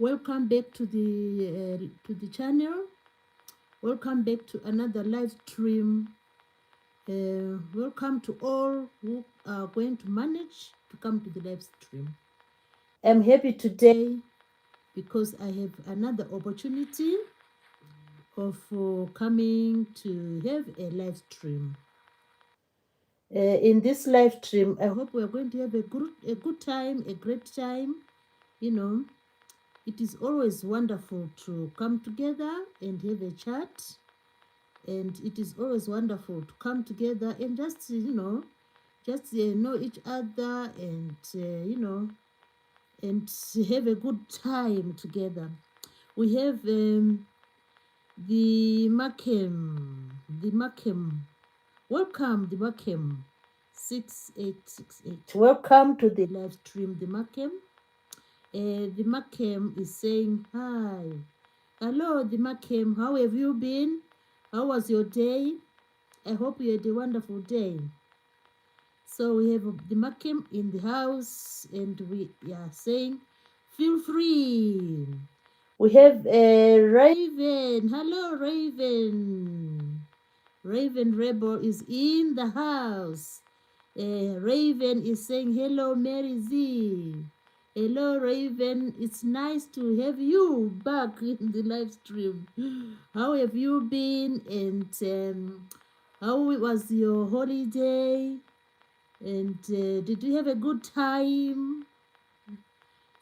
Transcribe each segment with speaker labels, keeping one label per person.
Speaker 1: Welcome back to the channel. Welcome back to another live stream. Welcome to all who are going to manage to come to the live stream. I'm happy today because I have another opportunity of coming to have a live stream. In this live stream, I hope we are going to have a good time, a great time. You know, it is always wonderful to come together and have a chat, and it is always wonderful to come together and just know each other, and and have a good time together. We have the Markham. Welcome, the Markham 6868. Welcome to the live stream, the Markham. The Markham is saying hi. Hello, the Markham. How have you been? How was your day? I hope you had a wonderful day. So we have the Markham in the house, and we are saying, feel free. We have Raven. Hello, Raven. Raven Rebel is in the house. Raven is saying, hello, Mary Z. Hello, Raven. It's nice to have you back in the live stream. How have you been? And how was your holiday? And did you have a good time?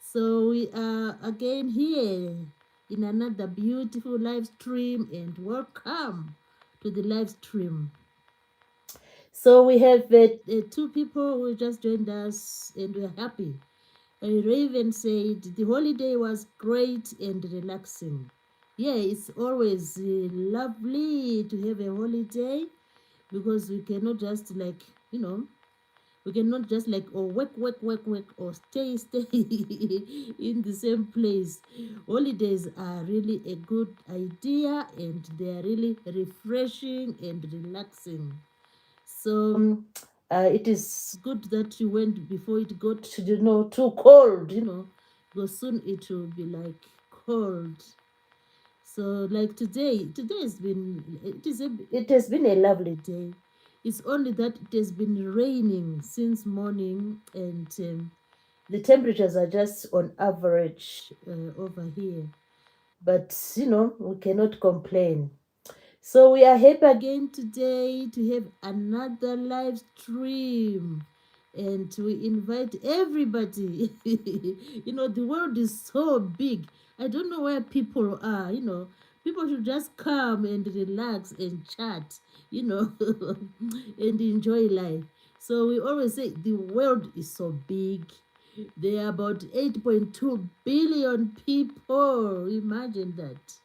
Speaker 1: So we are again here in another beautiful live stream, and welcome to the live stream. So we have two people who just joined us, and we're happy. Raven said the holiday was great and relaxing. Yeah, it's always lovely to have a holiday, because we cannot just we cannot just work or stay in the same place. Holidays are really a good idea, and they are really refreshing and relaxing. So it is good that you went before it got too cold, because soon it will be like cold. So like today has been a lovely day. It's only that it has been raining since morning, and the temperatures are just on average over here. But we cannot complain. So we are happy again today to have another live stream, and we invite everybody. The world is so big. I don't know where people are. People should just come and relax and chat, and enjoy life. So we always say the world is so big. There are about 8.2 billion people. Imagine that.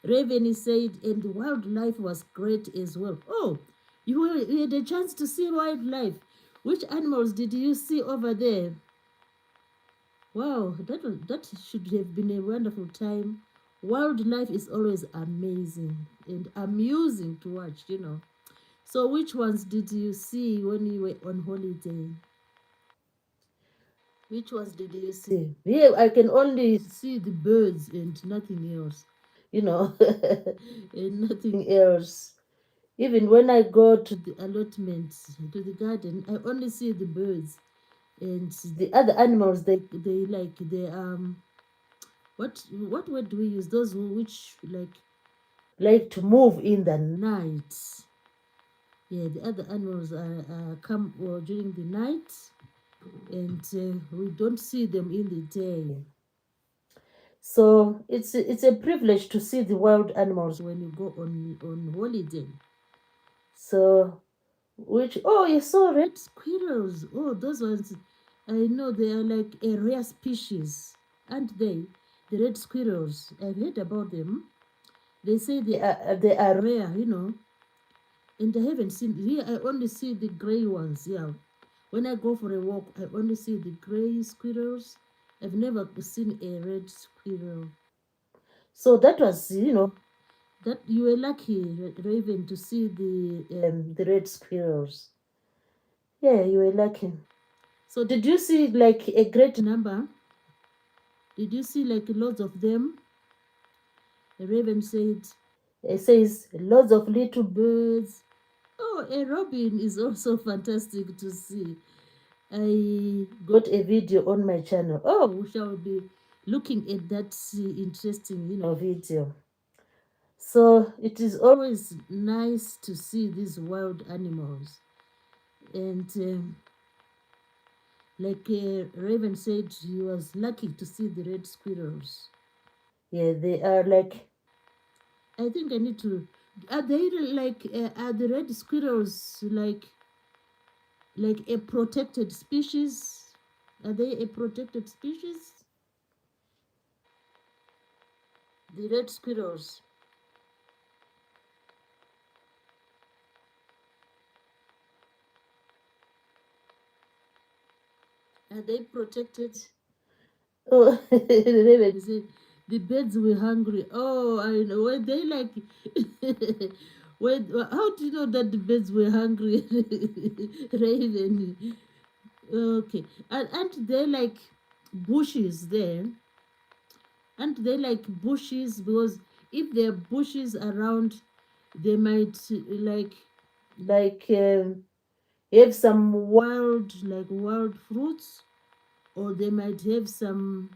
Speaker 1: Raven said, and the wildlife was great as well. Oh, you had a chance to see wildlife. Which animals did you see over there? Wow, that should have been a wonderful time. Wildlife is always amazing and amusing to watch. So which ones did you see when you were on holiday? Which ones did you see? Here I can only see the birds and nothing else. And nothing else. Even when I go to the allotment, to the garden, I only see the birds, and the other animals. What word do we use? Those which like to move in the night. Yeah, the other animals are come during the night, and we don't see them in the day. So it's a privilege to see the wild animals when you go on holiday. So you saw red squirrels. Oh, those ones, I know they are like a rare species, aren't they? The red squirrels, I've heard about them. They say they are rare. And I haven't seen here. I only see the gray ones. Yeah, when I go for a walk, I only see the gray squirrels. I've never seen a red squirrel. So that was, that you were lucky, Raven, to see the red squirrels. Yeah, you were lucky. So did you see like a great number? Did you see like lots of them? A raven said, it says lots of little birds. Oh, a robin is also fantastic to see. I got a video on my channel. Oh, we shall be looking at that interesting, video. So it is always nice to see these wild animals. And like Raven said, he was lucky to see the red squirrels. Yeah, they are like. I think I need to. Are they like? Are the red squirrels like a protected species? Are they a protected species? The red squirrels. Are they protected? Oh, Raven said the birds were hungry. Oh, I know. Were they like? How do you know that the birds were hungry, Raven? Okay, and aren't there like bushes there? Aren't there like bushes? Because if there are bushes around, they might like have some wild fruits, or they might have some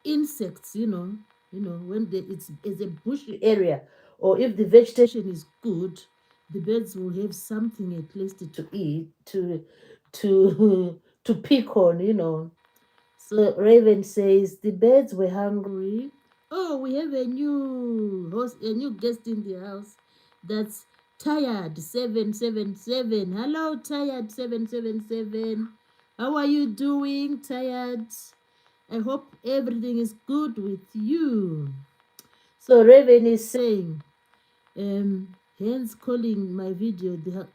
Speaker 1: insects, when it's a bushy area, or if the vegetation is good, the birds will have something at least to eat, to to pick on. So Raven says the birds were hungry. Oh, we have a new host, a new guest in the house. That's Tired 777. Hello, Tired 777. How are you doing, Tired? I hope everything is good with you. So Raven is saying, hence calling my video the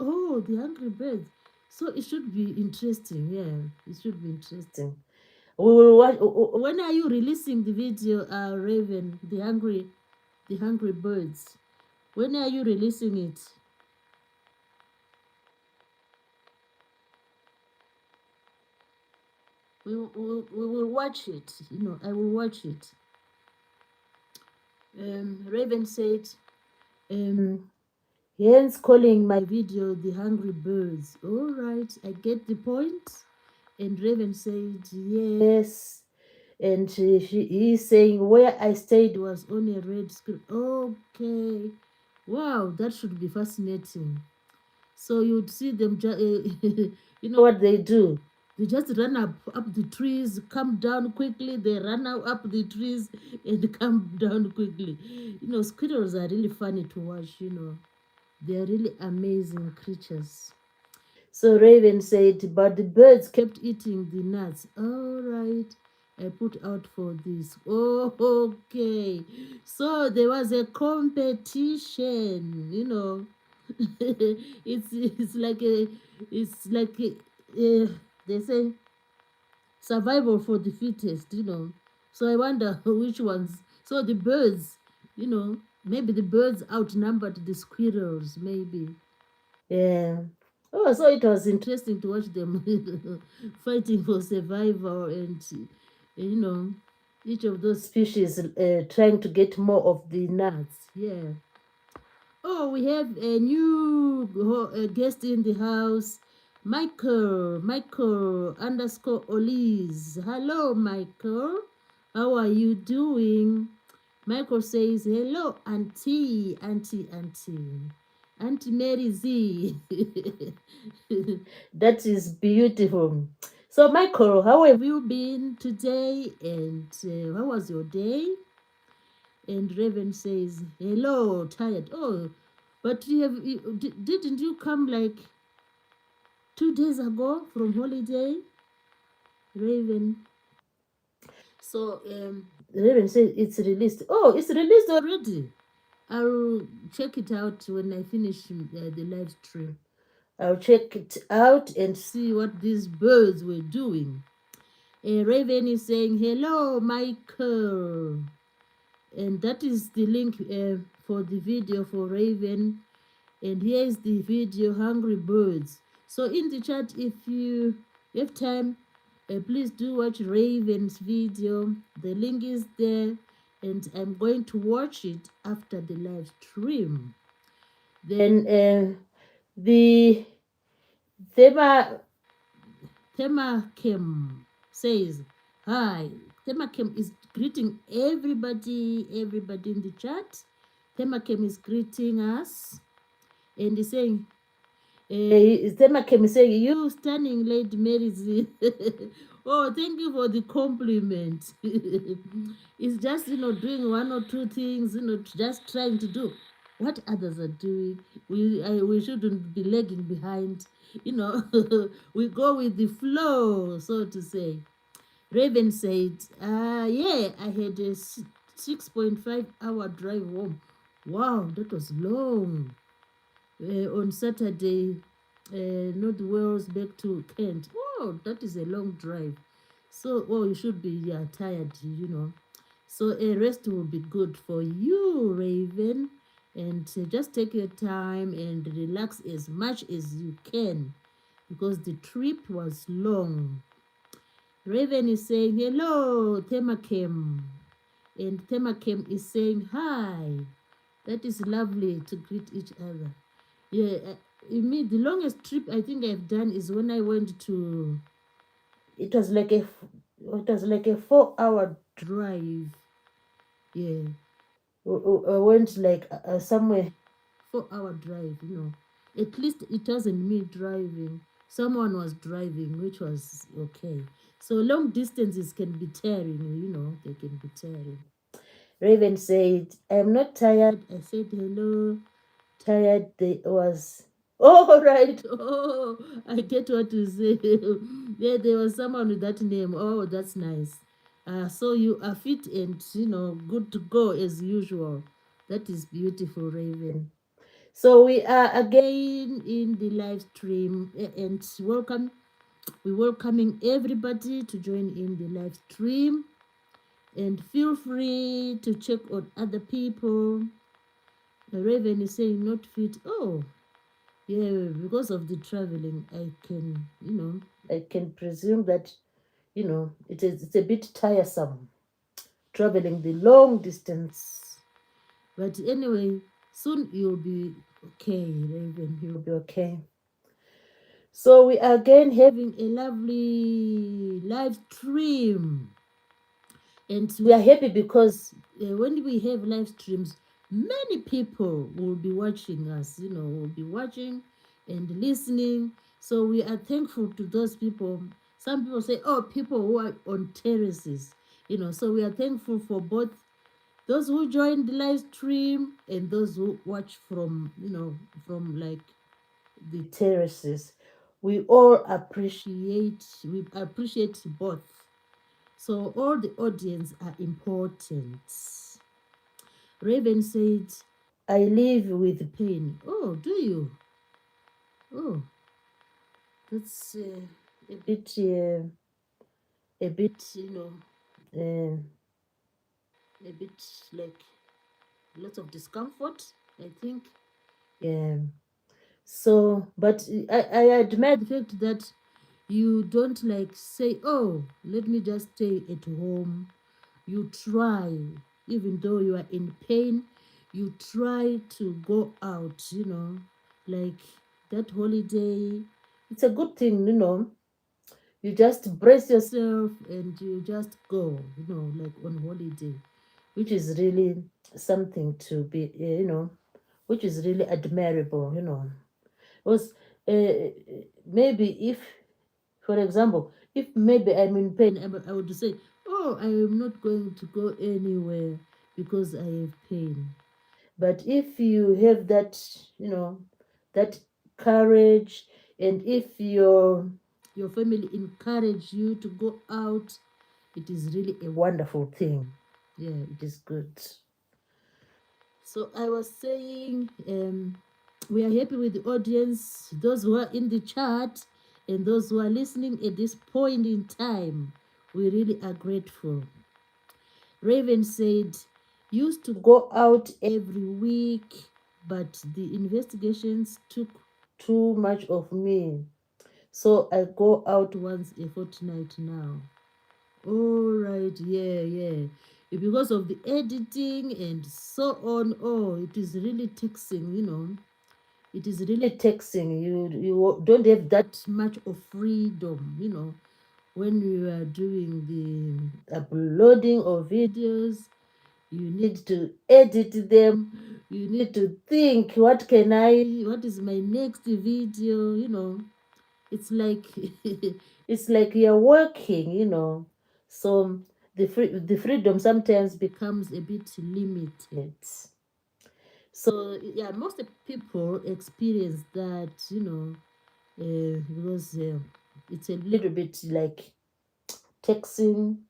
Speaker 1: Hungry Birds. So it should be interesting. Yeah, it should be interesting. We will watch. When are you releasing the video, Raven? The Hungry Birds. When are you releasing it? We will watch it. I will watch it. Raven said, hence calling my video The Hungry Birds. All right, I get the point. And Raven said, yes. And he's saying, where I stayed was on a red screen. Okay. Wow, that should be fascinating. So you'd see them, you know what they do? They just run up the trees, come down quickly. They run up the trees and come down quickly. Squirrels are really funny to watch. They are really amazing creatures. So Raven said, but the birds kept eating the nuts. All right, I put out for this. Oh, okay. So there was a competition. It's like they say survival for the fittest. So I wonder which ones. So the birds, maybe the birds outnumbered the squirrels, maybe. Yeah. Oh, so it was interesting to watch them fighting for survival, and you know, each of those species trying to get more of the nuts. Yeah. Oh, we have a new guest in the house, Michael underscore Oliz. Hello, Michael. How are you doing? Michael says, hello, Auntie Mary Z. That is beautiful. So, Michael, how have you been today? And how was your day? And Raven says, hello, Tired. Oh, but didn't you come like 2 days ago from holiday, Raven? So, Raven says it's released. Oh, it's released already. I'll check it out when I finish the live stream. I'll check it out and see what these birds were doing. Raven is saying, hello, Michael. And that is the link for the video for Raven. And here's the video, Hungry Birds. So in the chat, if you have time, Please do watch Raven's video. The link is there, and I'm going to watch it after the live stream. Then the Thema Kim says, hi. Thema Kim is greeting everybody in the chat. Thema Kim is greeting us and is saying, Thema Kim is saying, you stunning Lady Mary. Oh, thank you for the compliment. It's just, doing one or two things, just trying to do what others are doing. We shouldn't be lagging behind. We go with the flow, so to say. Raven said, yeah, I had a 6.5-hour drive home. Wow, that was long. On Saturday, North Wales back to Kent. Oh, that is a long drive. So, you should be tired, So a rest will be good for you, Raven. And just take your time and relax as much as you can because the trip was long. Raven is saying, hello, Themakem. And Themakem is saying, hi. That is lovely to greet each other. Yeah, me, the longest trip I think I've done is when I went to, it was like a 4-hour drive. Yeah. I went like somewhere, 4-hour drive, At least it wasn't me driving. Someone was driving, which was okay. So long distances can be tiring, they can be tiring. Raven said, I'm not tired. I said, hello. Tired was. Oh, right. Oh, I get what you say. Yeah, there was someone with that name. Oh, that's nice. So you are fit and, good to go as usual. That is beautiful, Raven. So we are again in the live stream and we're welcoming everybody to join in the live stream. And feel free to check on other people. Raven is saying not fit. Oh, yeah, because of the traveling, I can presume that, it's a bit tiresome traveling the long distance. But anyway, soon you'll be okay, Raven. You'll be okay. So we are again having a lovely live stream. And we are happy because when we have live streams, many people will be watching us, will be watching and listening. So we are thankful to those people. Some people say, oh, people who are on terraces, so we are thankful for both those who join the live stream and those who watch from, from like the terraces. We appreciate both. So all the audience are important. Raven said, I live with pain. Oh, do you? Oh, that's a bit, a bit like lots of discomfort, I think. Yeah. So, but I admire the fact that you don't like say, oh, let me just stay at home. You try, even though you are in pain, you try to go out, like that holiday. It's a good thing, You just brace yourself and you just go, like on holiday, which is really something to be, which is really admirable, Because maybe if, for example, if maybe I'm in pain, I would say, oh, I am not going to go anywhere because I have pain. But if you have that, that courage, and if your family encourage you to go out, it is really a wonderful thing. Yeah, it is good. So I was saying, we are happy with the audience, those who are in the chat and those who are listening at this point in time. We really are grateful. Raven said, used to go out every week, but the investigations took too much of me. So I go out once a fortnight now. All right, yeah. Because of the editing and so on, oh, it is really taxing, It is really taxing. You don't have that much of freedom, when you are doing the uploading of videos. You need to edit them. You need to think, what is my next video, It's like it's like you're working, So the freedom sometimes becomes a bit limited. So yeah, most people experience that, because it's a little bit like taxing,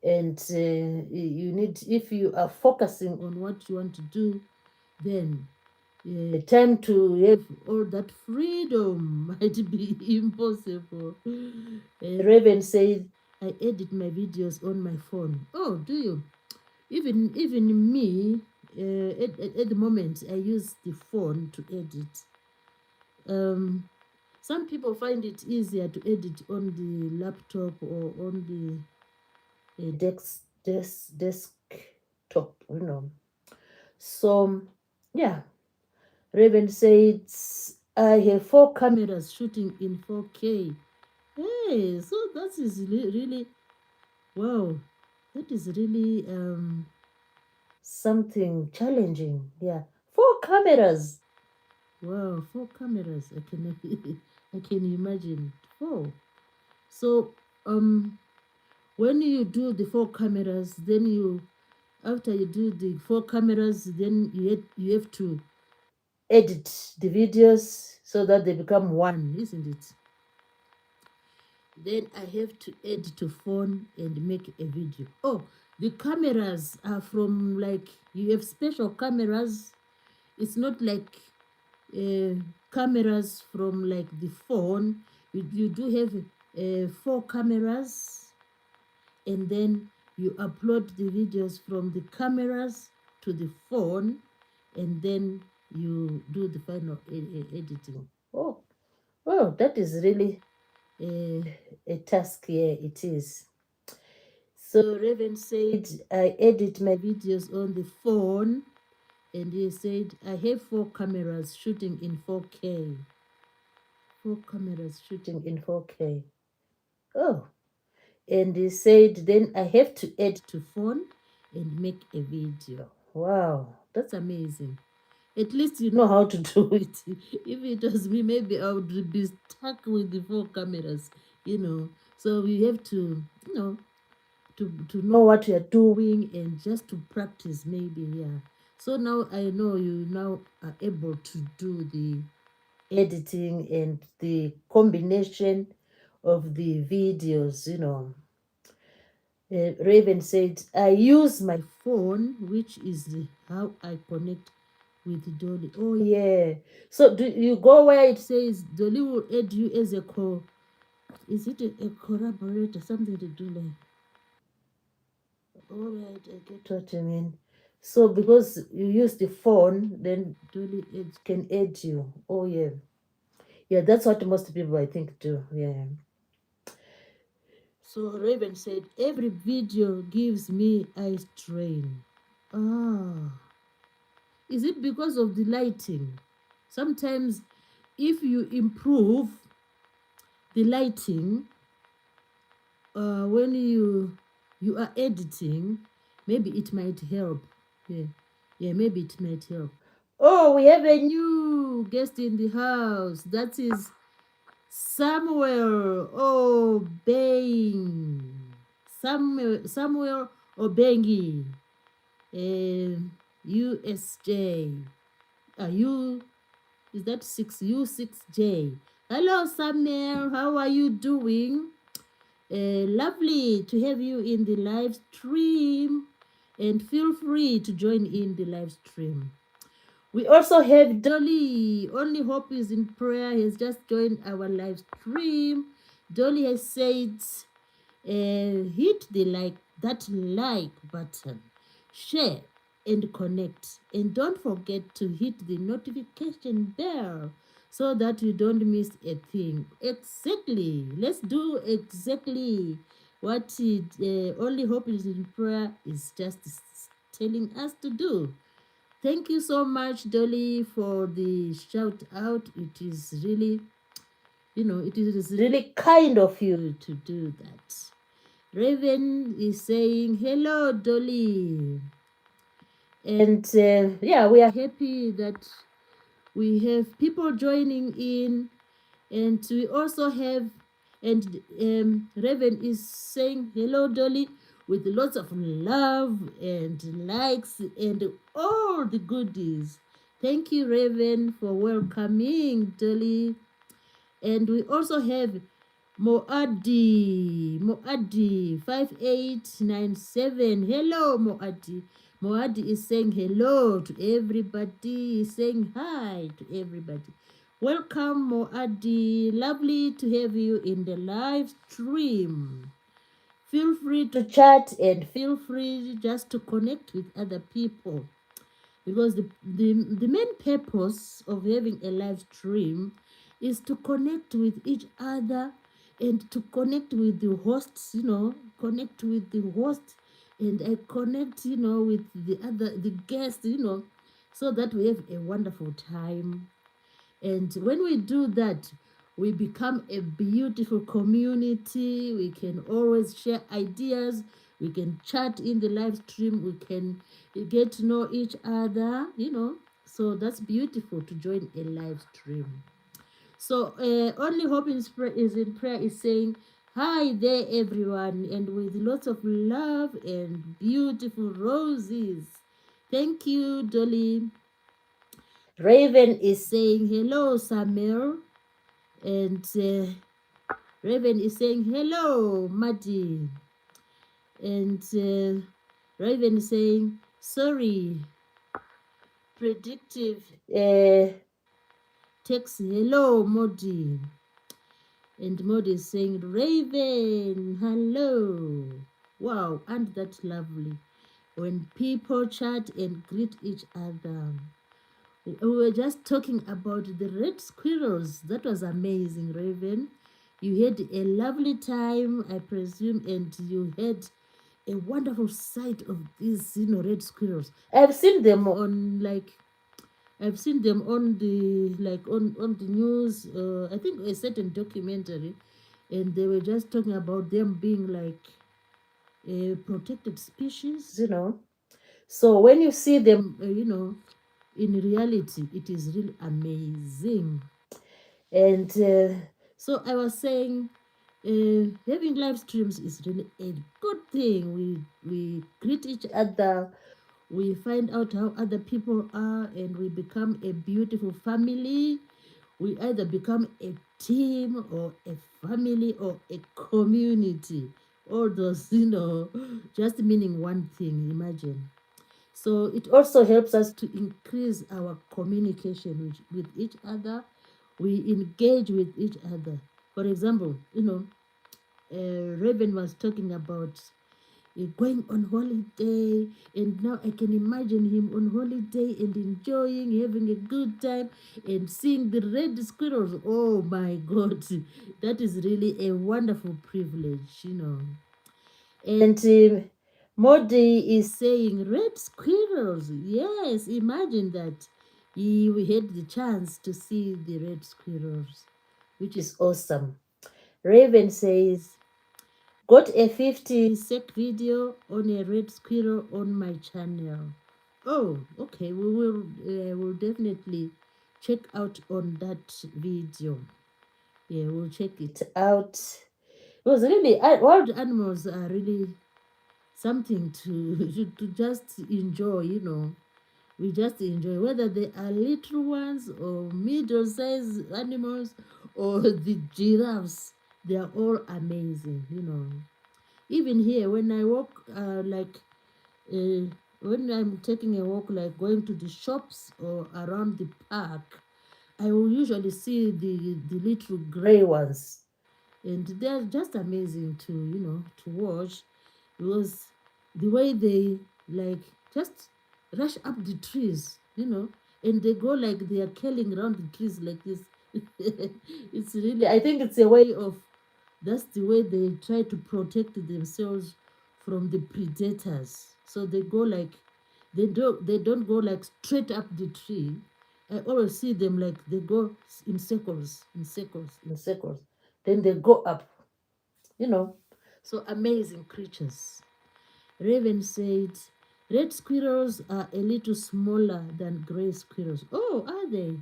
Speaker 1: and you need, if you are focusing on what you want to do, then time to have all that freedom might be impossible. Raven said, I edit my videos on my phone. Oh, do you? Even me, at the moment, I use the phone to edit. Some people find it easier to edit on the laptop or on the desktop, So, yeah, Raven said, I have 4 cameras shooting in 4K. Hey, so that is really, wow, that is really something challenging. Yeah, 4 cameras. Wow, 4 cameras. I can I can imagine 4. So when you do the 4 cameras, then after you do the 4 cameras, then you have to edit the videos so that they become one, isn't it? Then I have to edit to phone and make a video. Oh, the cameras are from, like, you have special cameras. It's not like cameras from like the phone. You do have 4 cameras, and then you upload the videos from the cameras to the phone, and then you do the final editing. Oh, that is really a task. Yeah, it is. So Raven said, I edit my videos on the phone, and he said, I have 4 cameras shooting in 4K. 4 cameras shooting in 4K. Oh, and he said, then I have to add to phone and make a video. Wow, that's amazing. At least you know how to do it. If it was me, maybe I would be stuck with the 4 cameras, So we have to, to know what you're doing and just to practice, maybe, yeah. So now I know you now are able to do the editing and the combination of the videos, Raven said, I use my phone, which is how I connect with Dolly. Oh, yeah. So do you go where it says Dolly will add you as a is it a collaborator, something to do like? All right, I get what you mean. So because you use the phone, then Dolly can add you. Oh, yeah. Yeah, that's what most people, I think, do. Yeah. So Raven said, every video gives me eye strain. Ah, is it because of the lighting? Sometimes if you improve the lighting, when you are editing, maybe it might help. Yeah, maybe it might help. Oh, we have a new guest in the house. That is Samuel Obeng. Samuel Obengi. USJ. Is that 6U6J? Hello, Samuel. How are you doing? Lovely to have you in the live stream, and feel free to join in the live stream. We also have Dolly. Only Hope is in Prayer. Has just joined our live stream. Dolly has said, hit that like button, share and connect, and don't forget to hit the notification bell so that you don't miss a thing. Exactly. Let's do exactly what Only Hope is in Prayer is just telling us to do. Thank you so much, Dolly, for the shout out. It is really, it is really kind of you to do that. Raven is saying, hello, Dolly. And yeah, we are happy that we have people joining in, and we also have, and Raven is saying hello, Dolly, with lots of love and likes and all the goodies. Thank you, Raven, for welcoming Dolly. And we also have Moadi 5897. Hello, Moadi. Moadi is saying hello to everybody, saying hi to everybody. Welcome, Moadi. Lovely to have you in the live stream. Feel free to chat and feel free just to connect with other people, because the main purpose of having a live stream is to connect with each other and to connect with the hosts, connect with the host, and I connect, with the guests, so that we have a wonderful time. And when we do that, we become a beautiful community. We can always share ideas. We can chat in the live stream. We can get to know each other, So that's beautiful to join a live stream. So Only Hope is in Prayer is saying, hi there, everyone, and with lots of love and beautiful roses. Thank you, Dolly. Raven is saying, hello, Samuel. And Raven is saying, hello, Maddie. And Raven is saying, sorry, predictive text, hello, Modi. And Modi is saying, Raven, hello. Wow, and that's lovely. When people chat and greet each other. We were just talking about the red squirrels. That was amazing, Raven. You had a lovely time, I presume, and you had a wonderful sight of these, red squirrels. I've seen them on on the news. I think a certain documentary, and they were just talking about them being like a protected species, So when you see them, in reality, it is really amazing. And so I was saying, having live streams is really a good thing. We greet each other, we find out how other people are, and we become a beautiful family. We either become a team or a family or a community. All those, just meaning one thing, imagine. So it also helps us to increase our communication with each other. We engage with each other. For example, Raven was talking about going on holiday, and now I can imagine him on holiday and enjoying, having a good time, and seeing the red squirrels. Oh my God, that is really a wonderful privilege, And Modi is saying red squirrels. Yes, imagine that. We had the chance to see the red squirrels, which is awesome. Raven says, got a 50-sec video on a red squirrel on my channel. Oh, okay. We will definitely check out on that video. Yeah, we'll check it out. It was really, wild animals are really something to just enjoy, We just enjoy, whether they are little ones or middle-sized animals or the giraffes. They are all amazing, Even here, when I walk, when I'm taking a walk, like going to the shops or around the park, I will usually see the little gray ones, and they're just amazing to watch, because the way they just rush up the trees, and they go like they are curling around the trees like this. It's really, I think it's a way of, that's the way they try to protect themselves from the predators. So they go like, they don't go like straight up the tree. I always see them like they go in circles, in circles, in circles. Then they go up, you know. So amazing creatures. Raven said, red squirrels are a little smaller than gray squirrels. Oh, are they?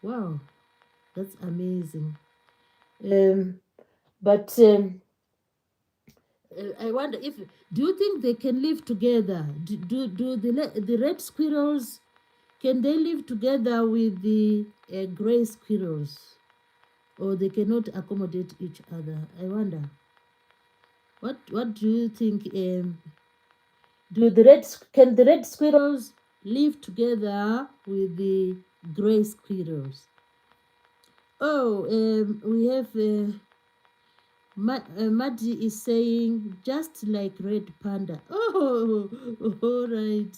Speaker 1: Wow, that's amazing. Um, but I wonder if, do you think they can live together? Do the red squirrels, can they live together with the gray squirrels, or they cannot accommodate each other? I wonder. What do you think? Can the red squirrels live together with the gray squirrels? Oh, we have Maddie is saying just like red panda. Oh, all right.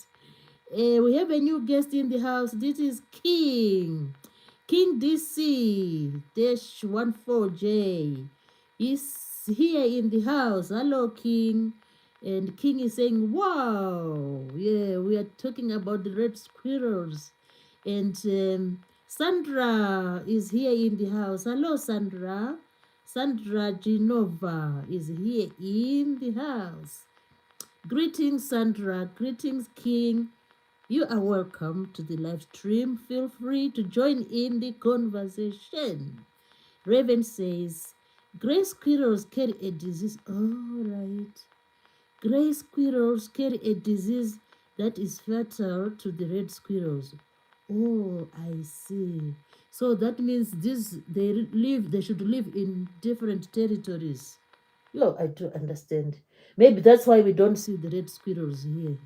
Speaker 1: We have a new guest in the house. This is King. King DC dash 14J. He's here in the house. Hello, King. And King is saying, wow. Yeah, we are talking about the red squirrels. And Sandra is here in the house. Hello, Sandra. Sandra Genova is here in the house. Greetings, Sandra. Greetings, King. You are welcome to the live stream. Feel free to join in the conversation. Raven says, gray squirrels carry a disease. All right. Gray squirrels carry a disease that is fatal to the red squirrels. Oh, I see. So that means they should live in different territories. No, I do understand. Maybe that's why we don't see the red squirrels here.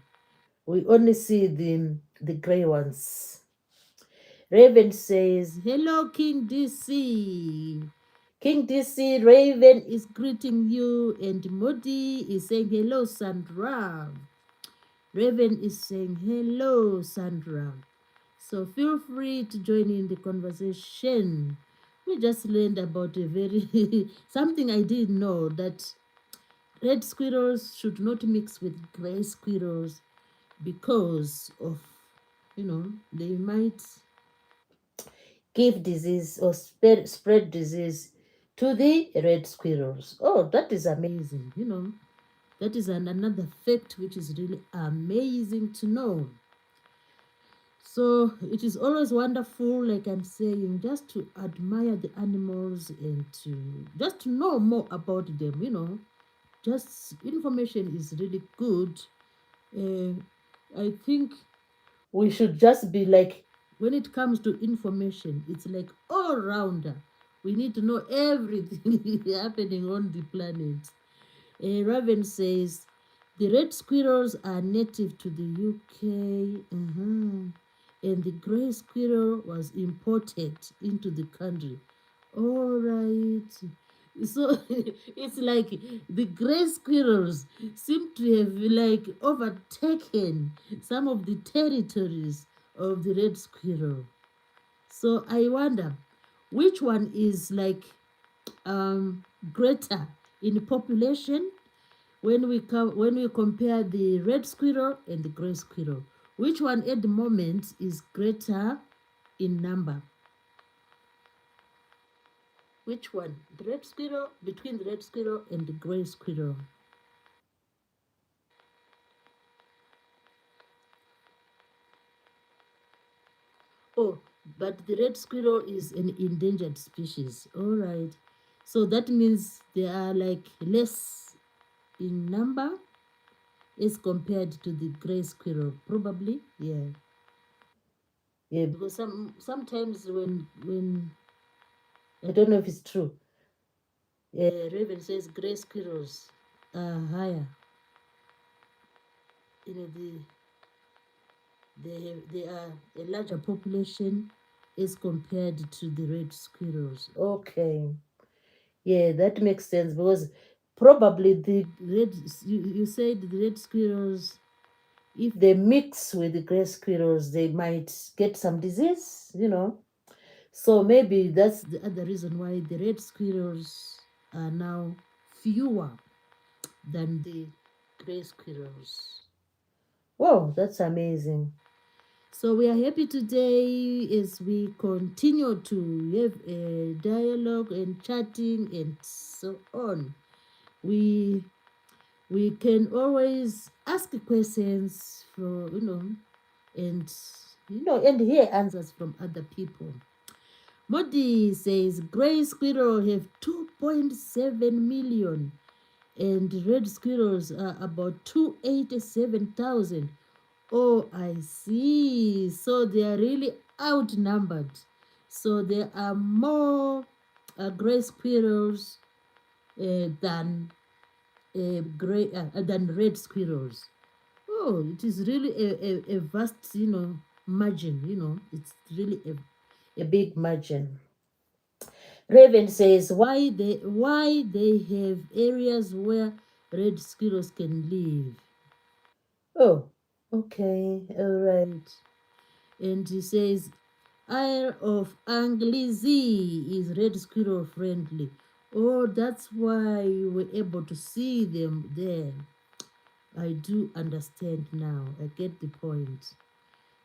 Speaker 1: We only see the gray ones. Raven says, hello, King DC. King DC, Raven is greeting you, and Modi is saying, hello, Sandra. Raven is saying, hello, Sandra. So feel free to join in the conversation. We just learned about a very, something I didn't know, that red squirrels should not mix with gray squirrels because of, they might give disease or spread disease to the red squirrels. Oh, that is amazing. That is another fact which is really amazing to know. So it is always wonderful, like I'm saying, just to admire the animals and just to know more about them. Just information is really good. I think we should just be like, when it comes to information, it's like all rounder. We need to know everything happening on the planet. Raven says, the red squirrels are native to the UK, and the grey squirrel was imported into the country. All right. So it's like the grey squirrels seem to have like overtaken some of the territories of the red squirrel. So I wonder which one is like greater in population when we compare the red squirrel and the grey squirrel. Which one at the moment is greater in number? Which one? The red squirrel, between the red squirrel and the grey squirrel. Oh, but the red squirrel is an endangered species. All right. So that means they are like less in number as compared to the grey squirrel. Probably, yeah. Yeah, because sometimes when I don't know if it's true. Raven says grey squirrels are higher. They are a larger population as compared to the red squirrels. Okay, yeah, that makes sense because probably the red. You said the red squirrels, if they mix with the gray squirrels, they might get some disease. So maybe that's the other reason why the red squirrels are now fewer than the gray squirrels. Wow, that's amazing. So we are happy today as we continue to have a dialogue and chatting and so on. We we can always ask questions for and and hear answers from other people. Modi says gray squirrel have 2.7 million and red squirrels are about 287,000. Oh, I see. So they are really outnumbered. So there are more gray squirrels than than red squirrels. Oh, it is really a vast, margin. It's really a big margin. Raven says why they have areas where red squirrels can live. Oh, okay, all right. And he says Isle of Anglesey is red squirrel friendly. Oh, that's why you were able to see them there. I do understand now. I get the point.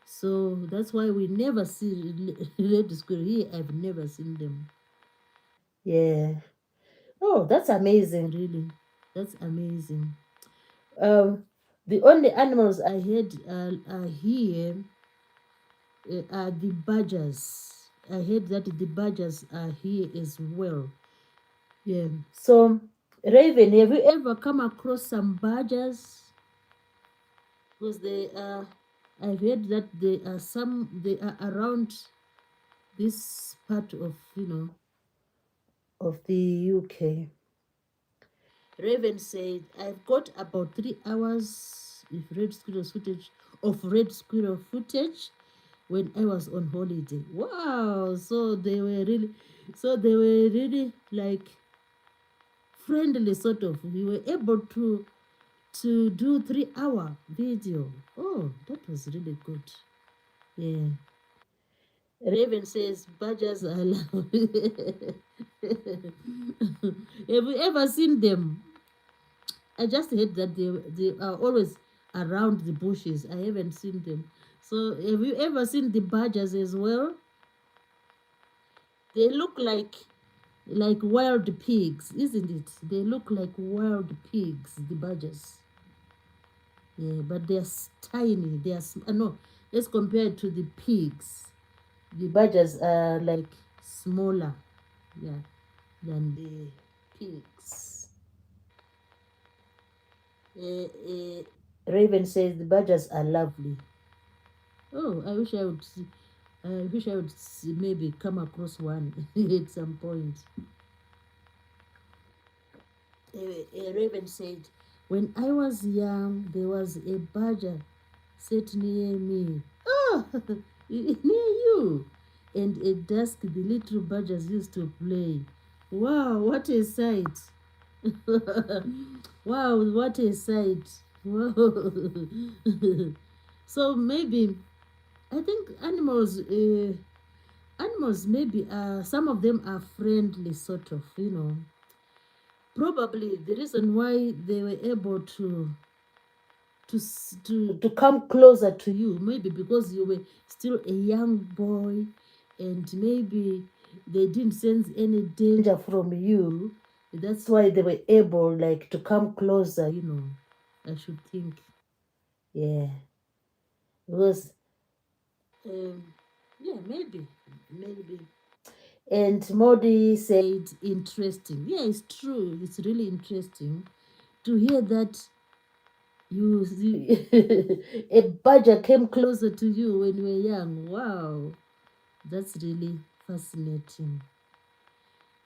Speaker 1: So that's why we never see red squirrel here. I've never seen them. Yeah. Oh, that's amazing, really. That's amazing. The only animals I heard are here are the badgers. I heard that the badgers are here as well. Yeah. So, Raven, have you ever come across some badgers? Because they are, I've heard that they are around this part of, of the UK. Raven said, I've got about 3 hours of red squirrel footage when I was on holiday. Wow! So they were really like friendly sort of. We were able to do 3 hour video. Oh, that was really good. Yeah. Raven says badgers are loud. Have you ever seen them? I just heard that they are always around the bushes. I haven't seen them. So have you ever seen the badgers as well? They look like wild pigs, isn't it? They look like wild pigs, the badgers. Yeah, but they're tiny. They are no. Let's compare it to the pigs. The badgers are like smaller, yeah, than the pigs. Raven says the badgers are lovely. Oh, I wish I would see. I wish I would see, maybe come across one at some point. A raven said, when I was young, there was a badger sat near me. Oh, near you. And at dusk, the little badgers used to play. Wow, what a sight. Wow, what a sight. Wow. So maybe, I think animals maybe some of them are friendly sort of, probably the reason why they were able to come closer to you, maybe because you were still a young boy, and maybe they didn't sense any danger from you. That's why they were able like to come closer, I should think. Yeah, because yeah, maybe. And Modi said, interesting. Yeah, it's true. It's really interesting to hear that a badger came closer to you when you were young. Wow, that's really fascinating.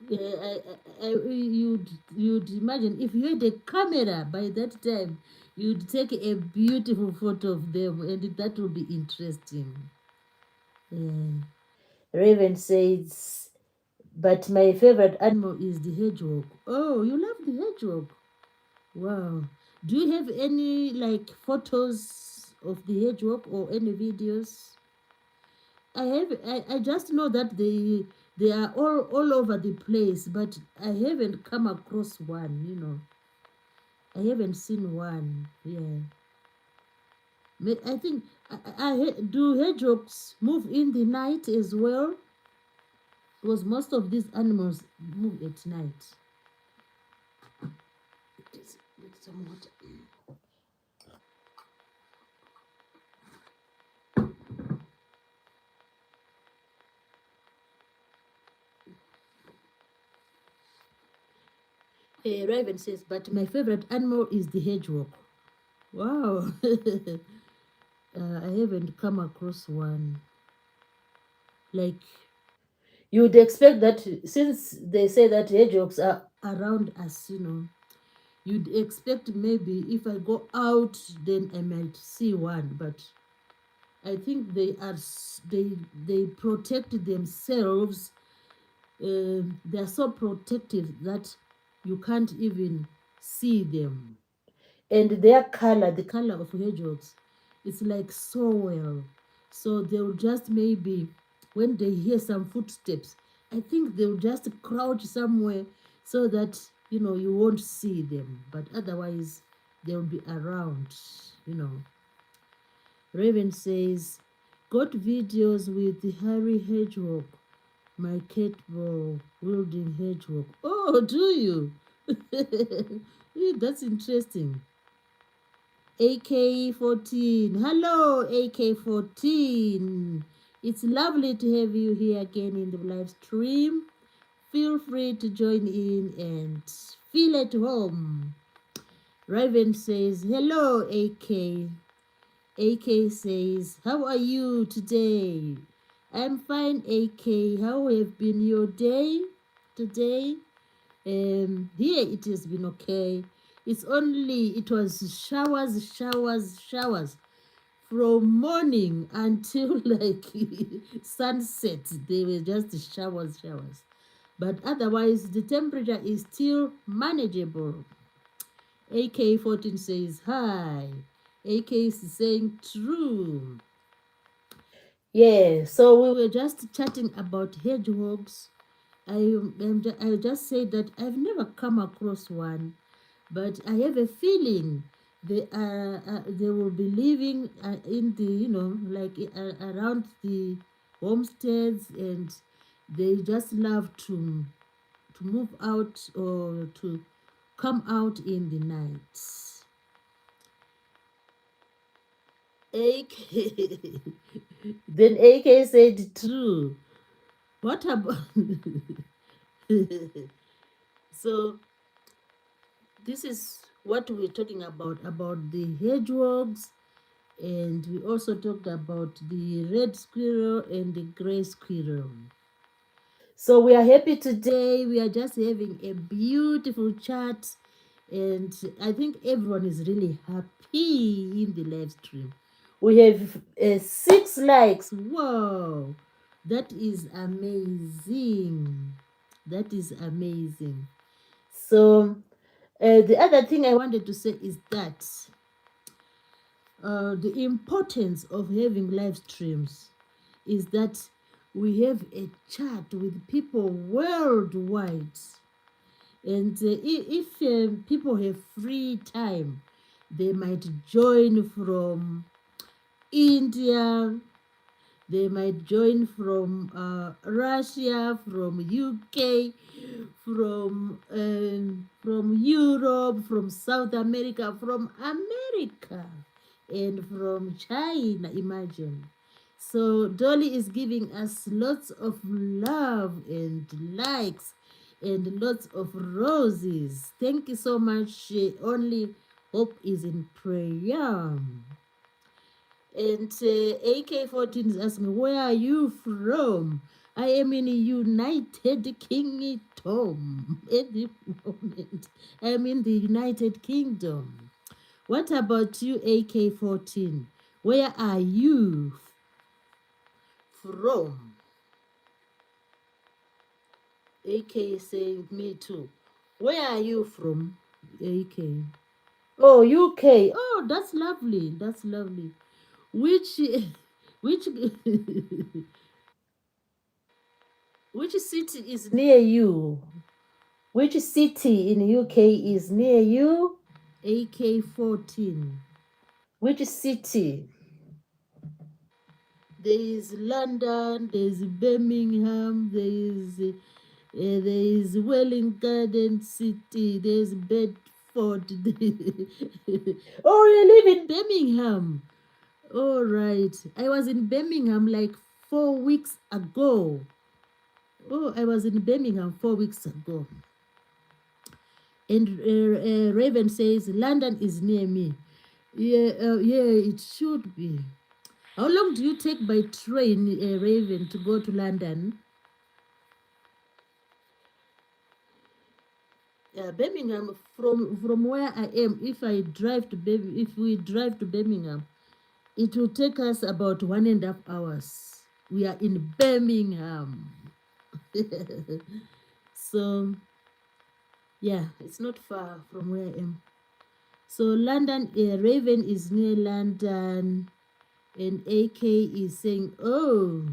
Speaker 1: Yeah, you'd imagine if you had a camera by that time, you'd take a beautiful photo of them, and that would be interesting. Yeah. Raven says, but my favorite animal is the hedgehog. Oh, you love the hedgehog. Wow. Do you have any like photos of the hedgehog or any videos? I just know that they are all over the place, but I haven't come across one, you know. I haven't seen one. Yeah. I think do hedgehogs move in the night as well? Because most of these animals move at night. Just get some water. Raven says, but my favorite animal is the hedgehog. Wow. I haven't come across one. Like, you'd expect that since they say that hedgehogs are around us, you know, you'd expect maybe if I go out, then I might see one. But I think they protect themselves. They're so protective that you can't even see them. And their color, the color of hedgehogs, it's like so well. So they'll just maybe, when they hear some footsteps, I think they'll just crouch somewhere so that, you know, you won't see them. But otherwise, they'll be around, you know. Raven says, got videos with the hairy hedgehog, my cat ball wielding hedgehog. Oh, do you? Yeah, that's interesting. AK14. Hello, AK14. It's lovely to have you here again in the live stream. Feel free to join in and feel at home. Raven says, hello, AK. AK says, how are you today? I'm fine, AK. How have been your day today? Here it has been okay. It was showers from morning until like sunset. They were just showers. But otherwise, the temperature is still manageable. AK14 says hi. AK is saying true. Yeah, so we were just chatting about hedgehogs. I just say that I've never come across one, but I have a feeling they will be living in the, you know, like around the homesteads, and they just love to move out or to come out in the night. AK then AK said true. What about so this is what we're talking about the hedgehogs, and we also talked about the red squirrel and the gray squirrel. So we are happy today. We are just having a beautiful chat, and I think everyone is really happy in the live stream. We have 6 likes. Wow, that is amazing. That is amazing. So the other thing I wanted to say is that the importance of having live streams is that we have a chat with people worldwide. And if people have free time, they might join from India, they might join from Russia, from UK, from Europe, from South America, from America, and from China. Imagine. So Dolly is giving us lots of love and likes and lots of roses. Thank you so much. Only hope is in prayer. And AK14 is asking, where are you from? I am in United Kingdom at the moment. I'm in the United Kingdom. What about you, AK14? Where are you from? AK is saying me too. Where are you from, AK? Oh, UK. Oh, that's lovely. That's lovely. Which which Which city is near you? Which city in UK is near you? AK14. Which city? There is London, there is Birmingham, there is Welling Garden City, there is Bedford. Oh, you live in Birmingham. All right. I was in Birmingham like 4 weeks ago. Oh, I was in Birmingham 4 weeks ago. And Raven says, London is near me. Yeah, it should be. How long do you take by train, Raven, to go to London? Birmingham, from where I am, if we drive to Birmingham, it will take us about 1.5 hours. We are in Birmingham. So yeah, it's not far from where I am. So London, Raven is near London, and AK is saying, oh,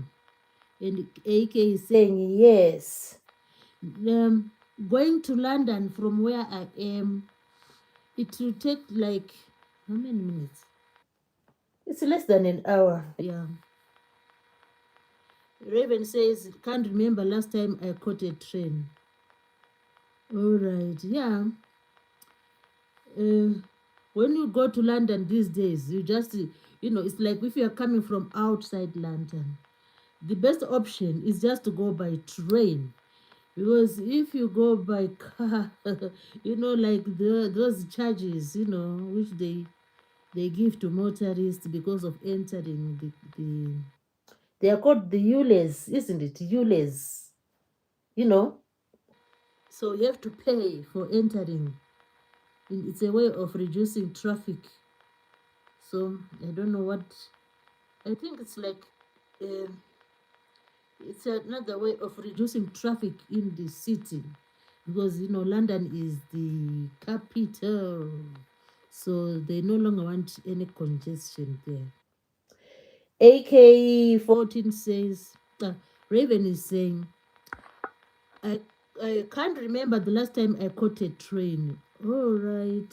Speaker 1: and AK is saying yes. Going to London from where I am, it will take like, how many minutes? It's less than an hour. Yeah. Raven says, can't remember last time I caught a train. All right, yeah. When you go to London these days, you just, it's like if you're coming from outside London, the best option is just to go by train. Because if you go by car, like those charges, which they give to motorists because of entering they are called the ULEZ, isn't it? ULEZ, So you have to pay for entering. It's a way of reducing traffic. So I don't know what. I think it's like it's another way of reducing traffic in the city, because London is the capital, so they no longer want any congestion there. AK14 says, Raven is saying, I can't remember the last time I caught a train. All right.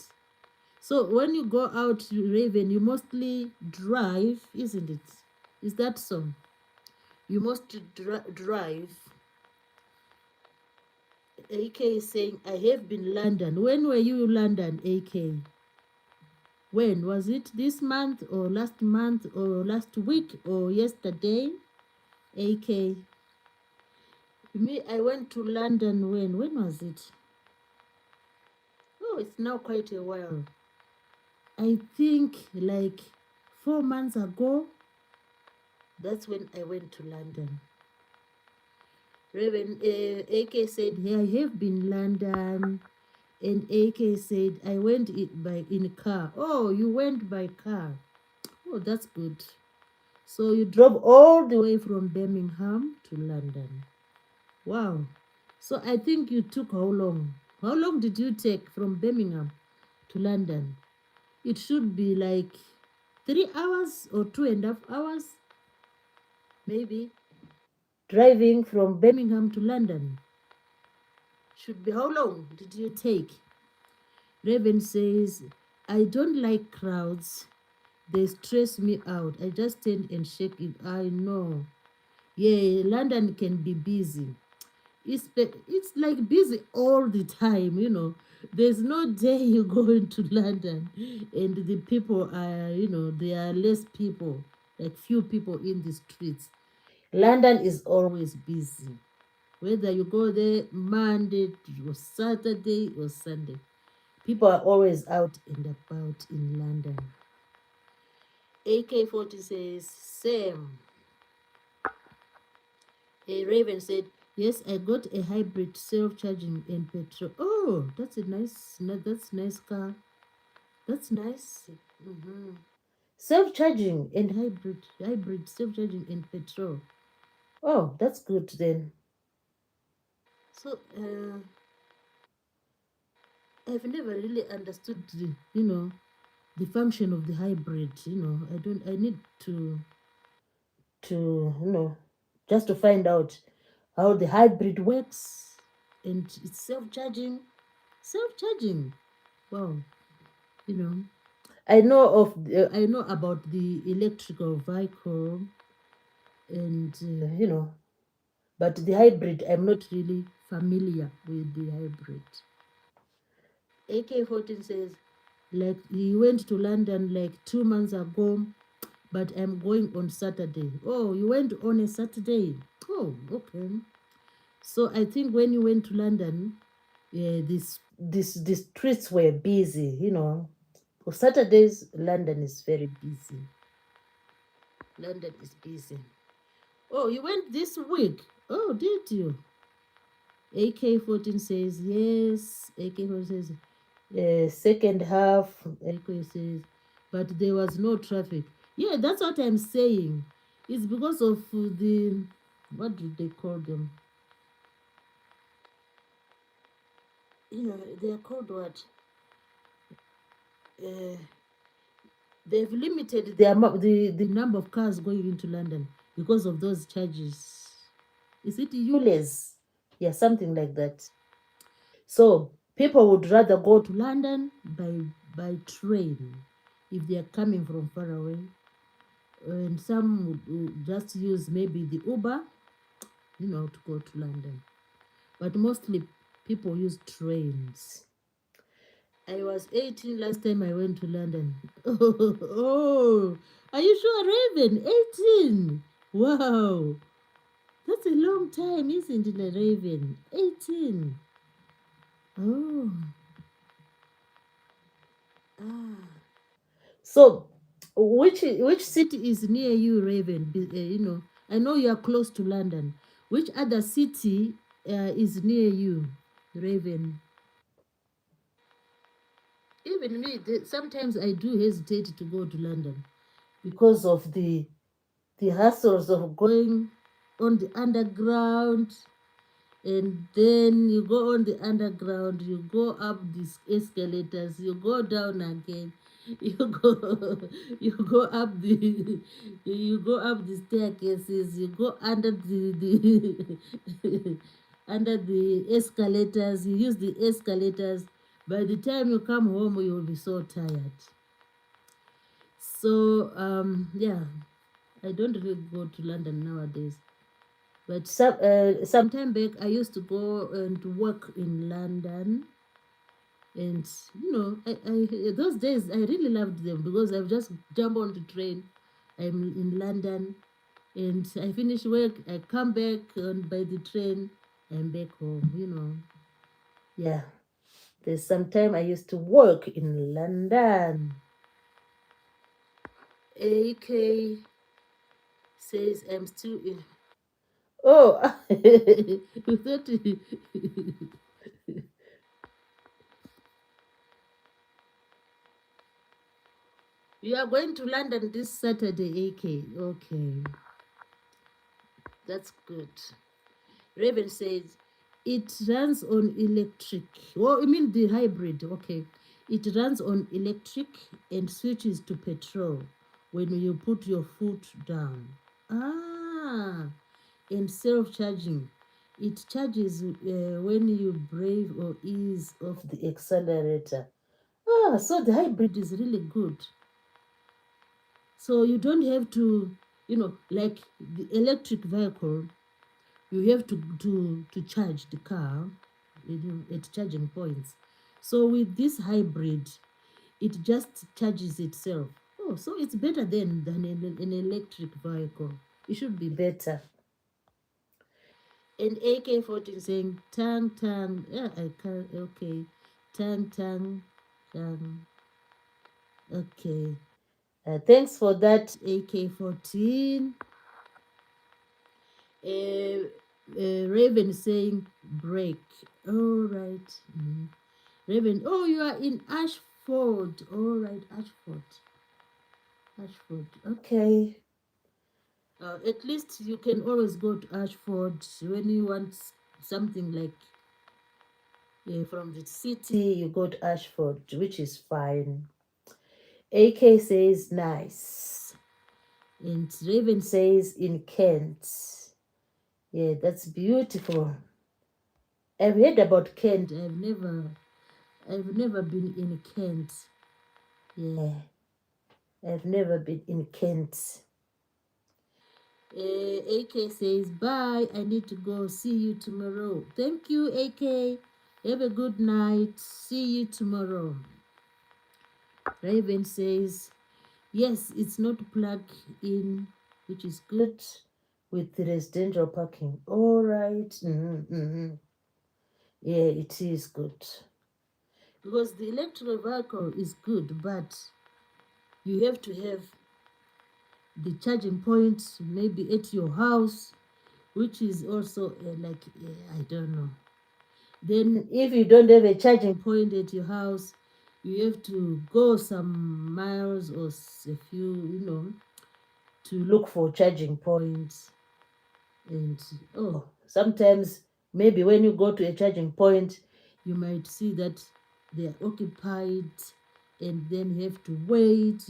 Speaker 1: So when you go out, Raven, you mostly drive, isn't it? Is that so? You must drive. AK is saying, I have been London. When were you in London, AK? When? Was it this month or last month or last week or yesterday? AK. Me, I went to London when? When was it? Oh, it's now quite a while. I think like 4 months ago. That's when I went to London. Raven, AK said, I have been London. And AK said, I went in car. Oh, you went by car. Oh, that's good. So you drove all the way from Birmingham to London. Wow. So I think you took how long? How long did you take from Birmingham to London? It should be like 3 hours or 2.5 hours, maybe. Driving from Birmingham to London should be, how long did you take? Raven says, I don't like crowds. They stress me out. I just stand and shake it. I know. Yeah, London can be busy. It's like busy all the time. There's no day you go into London and the people are, there are less people, like few people in the streets. London is always busy. Whether you go there Monday or Saturday or Sunday, people are always out and about in London. AK40 says, same. A Raven said, yes, I got a hybrid self-charging and petrol. Oh, that's nice car. That's nice. Self-charging and hybrid self-charging and petrol. Oh, that's good then. So, I've never really understood the function of the hybrid. I need to just to find out how the hybrid works, and it's self-charging. Self-charging. Wow, you know. I know about the electrical vehicle, and but the hybrid, I'm not really familiar with the hybrid. AK-14 says, like, he went to London like 2 months ago, but I'm going on Saturday. Oh, you went on a Saturday? Oh, okay. So I think when you went to London, the streets were busy. For Saturdays, London is very busy. London is busy. Oh, you went this week? Oh, did you? AK-14 says yes. AK-14 says second half. AK says, but there was no traffic. Yeah, that's what I'm saying. It's because of the, what do they call them? They are called what? Uh, they've limited the number of cars going into London because of those charges. Is it ULEZ? Yeah, something like that. So people would rather go to London by train if they are coming from far away, and some would just use maybe the Uber, to go to London. But mostly people use trains. I was 18 last time I went to London. Oh, are you sure, Raven? 18. Wow. That's a long time, isn't it, Raven? 18. Oh. Ah. So, which city is near you, Raven? I know you are close to London. Which other city is near you, Raven? Even me, sometimes I do hesitate to go to London because of the hassles of going on the underground, and then you go on the underground, you go up these escalators, you go down again, you go you go up the you go up the staircases, you go under the under the escalators, you use the escalators. By the time you come home, you will be so tired. So yeah, I don't really go to London nowadays. But some time back, I used to go and work in London, and those days I really loved them because I've just jump on the train. I'm in London, and I finish work. I come back, and by the train, I'm back home. Yeah. There's some time I used to work in London. AK says I'm still in. Oh, you thought you are going to London this Saturday, AK. Okay, that's good. Raven says it runs on electric. Oh, I mean the hybrid. Okay, it runs on electric and switches to petrol when you put your foot down. Ah, and self-charging. It charges when you brave or ease off the accelerator. Ah, so the hybrid is really good. So you don't have to, like the electric vehicle, you have to charge the car at charging points. So with this hybrid, it just charges itself. Oh, so it's better than an electric vehicle. It should be better. And AK-14 saying tang tang. Yeah, I can't. Okay, tang tang tang. Okay. Thanks for that, AK-14. Raven saying break. All right. Raven, oh, you are in Ashford. All right, Ashford. Ashford. Okay. At least you can always go to Ashford when you want something like from the city. You go to Ashford, which is fine. AK says nice. And Raven says in Kent. Yeah, that's beautiful. I've heard about Kent. I've never been in Kent. Yeah, I've never been in Kent. AK says, bye. I need to go. See you tomorrow. Thank you, AK. Have a good night. See you tomorrow. Raven says, yes, it's not plug in, which is good with the residential parking. All right. Yeah, it is good. Because the electrical vehicle is good, but you have to have the charging point maybe at your house, which is also I don't know. Then if you don't have a charging point at your house, you have to go some miles or a few, to look for charging points. And sometimes maybe when you go to a charging point, you might see that they are occupied, and then you have to wait,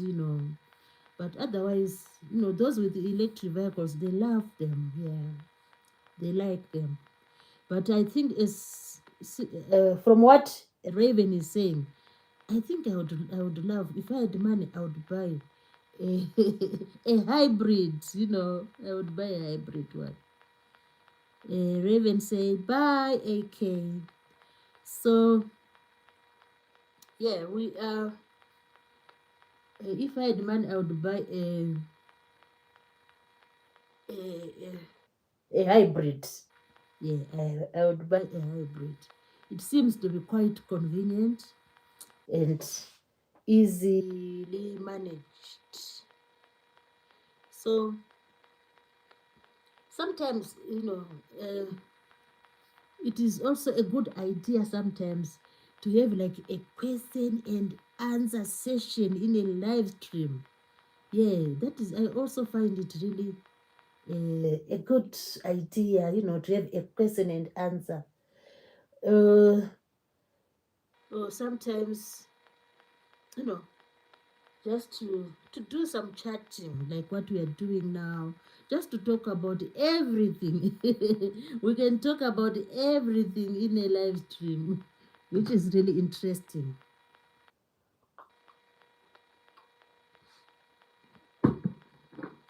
Speaker 1: But otherwise, those with the electric vehicles, they love them. Yeah, they like them. But I think from what Raven is saying, I think I would love, if I had money, I would buy a, a hybrid. I would buy a hybrid one. Raven said, bye, AK. So, yeah, we are. If I had money, I would buy a hybrid. Yeah, I would buy a hybrid. It seems to be quite convenient and easily managed. So sometimes, it is also a good idea sometimes to have like a question and answer session in a live stream. Yeah, that is, I also find it really a good idea, to have a question and answer. Or sometimes, you know, just to do some chatting like what we are doing now, just to talk about everything. We can talk about everything in a live stream, which is really interesting.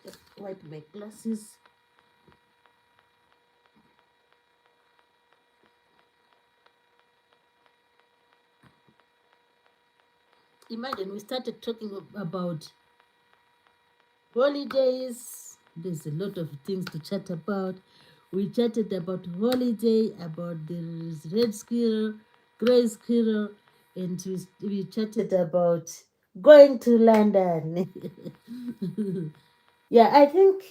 Speaker 1: Just wipe my glasses. Imagine we started talking about holidays. There's a lot of things to chat about. We chatted about holiday, about the red squirrel, gray squirrel, and we chatted about going to London. Yeah, uh, I think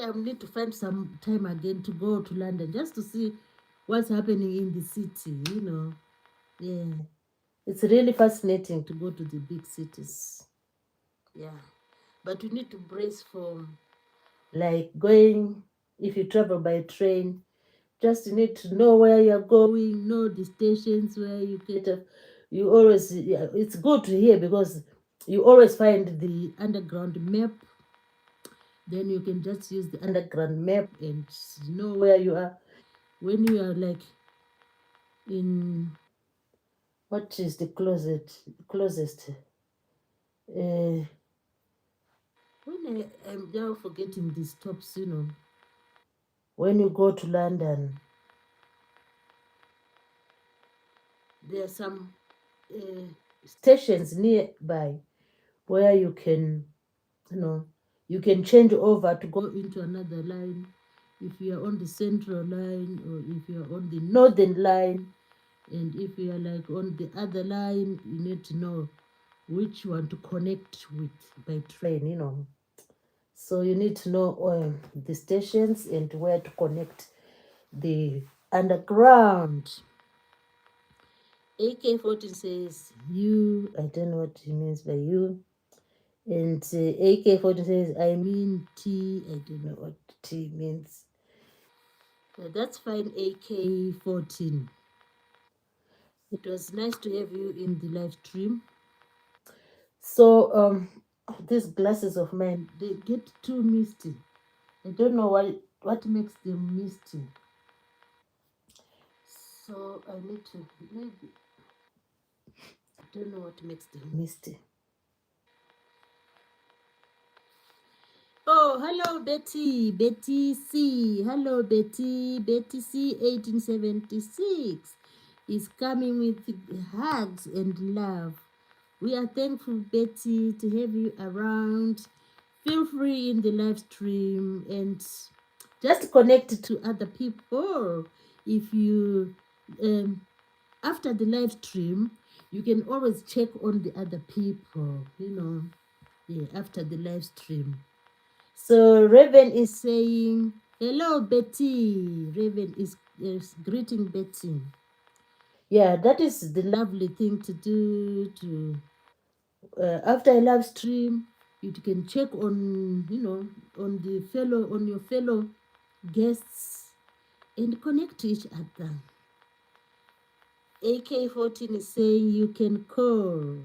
Speaker 1: I need to find some time again to go to London just to see what's happening in the city. Yeah, it's really fascinating to go to the big cities. Yeah, but we need to brace for like going, if you travel by train, just you need to know where you're going, know the stations where you get off. You always, yeah, it's good to hear because you always find the underground map. Then you can just use the underground map and know where you are. When you are like in, what is the closest? Uh, I'm now forgetting the stops, when you go to London, there are some stations nearby where you can, you can change over to go into another line. If you are on the central line, or if you are on the northern line, and if you are like on the other line, you need to know which one to connect with by train. So you need to know the stations and where to connect the underground. AK-14 says you, I don't know what he means by you. And AK-14 says, I mean T, I don't know what T means. That's fine, AK-14. It was nice to have you in the live stream. So, these glasses of mine, they get too misty. I don't know what makes them misty. So I need to maybe, I don't know what makes them misty. Oh, hello Betty, Betty C. Hello Betty, Betty C 1876 is coming with hugs and love. We are thankful, Betty, to have you around. Feel free in the live stream and just connect to other people. If you, after the live stream, you can always check on the other people, yeah, after the live stream. So Raven is saying, hello, Betty. Raven is greeting Betty. Yeah, that is the lovely thing to do. To after a live stream, you can check on on your fellow guests and connect to each other. AK14 is saying you can call.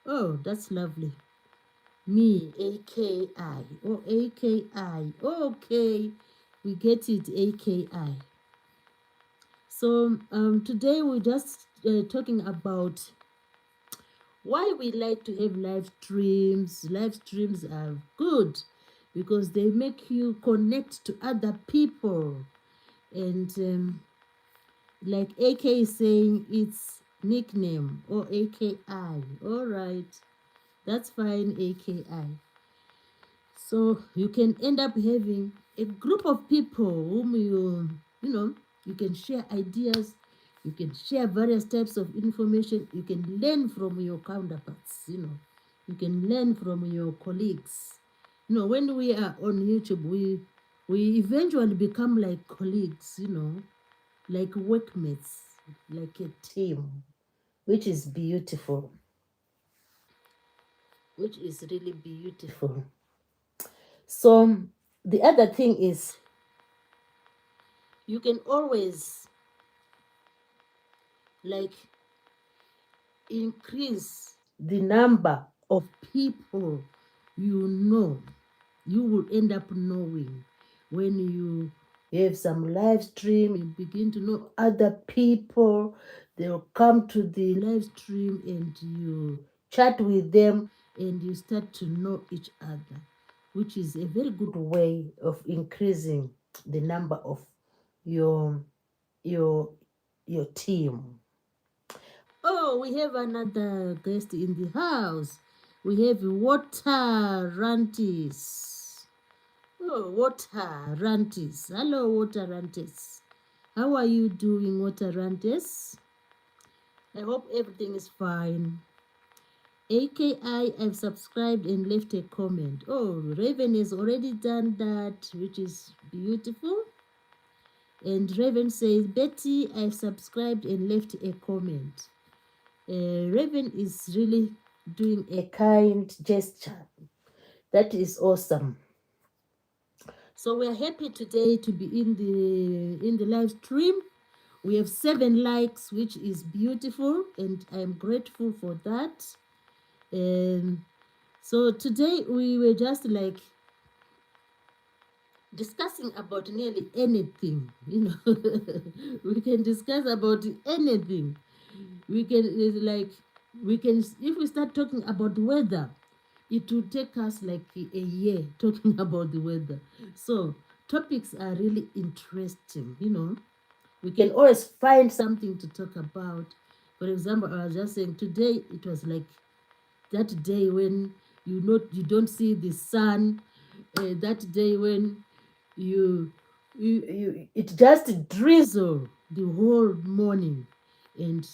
Speaker 1: Oh, that's lovely. Me, AKI. Oh, AKI. Okay, we get it, AKI. So today we're just talking about why we like to have live streams. Live streams are good because they make you connect to other people. And like AK is saying, it's nickname or AKI. All right, that's fine, AKI. So you can end up having a group of people whom you can share ideas, you can share various types of information, you can learn from your counterparts, you can learn from your colleagues. When we are on YouTube, we eventually become like colleagues, like workmates, like a team, which is beautiful, which is really beautiful. So the other thing is you can always like increase the number of people you will end up knowing. When you have some live stream, you begin to know other people. They'll come to the live stream and you chat with them and you start to know each other, which is a very good way of increasing the number of your your your team. Oh, we have another guest in the house. We have Water Rantis. Oh, Water Rantis. Hello, Water Rantis. How are you doing, Water Rantis? I hope everything is fine. AKI, I've subscribed and left a comment. Oh, Raven has already done that, which is beautiful. And Raven says, Betty, I've subscribed and left a comment. Raven is really doing a kind gesture. That is awesome. So we are happy today to be in the live stream. We have 7 likes, which is beautiful, and I'm grateful for that. So today we were just like discussing about nearly anything. We can discuss about anything. We can if we start talking about the weather, it will take us like a year talking about the weather. So topics are really interesting. We can always find something to talk about. For example, I was just saying today it was like that day when you don't see the sun, that day when it just drizzle the whole morning, and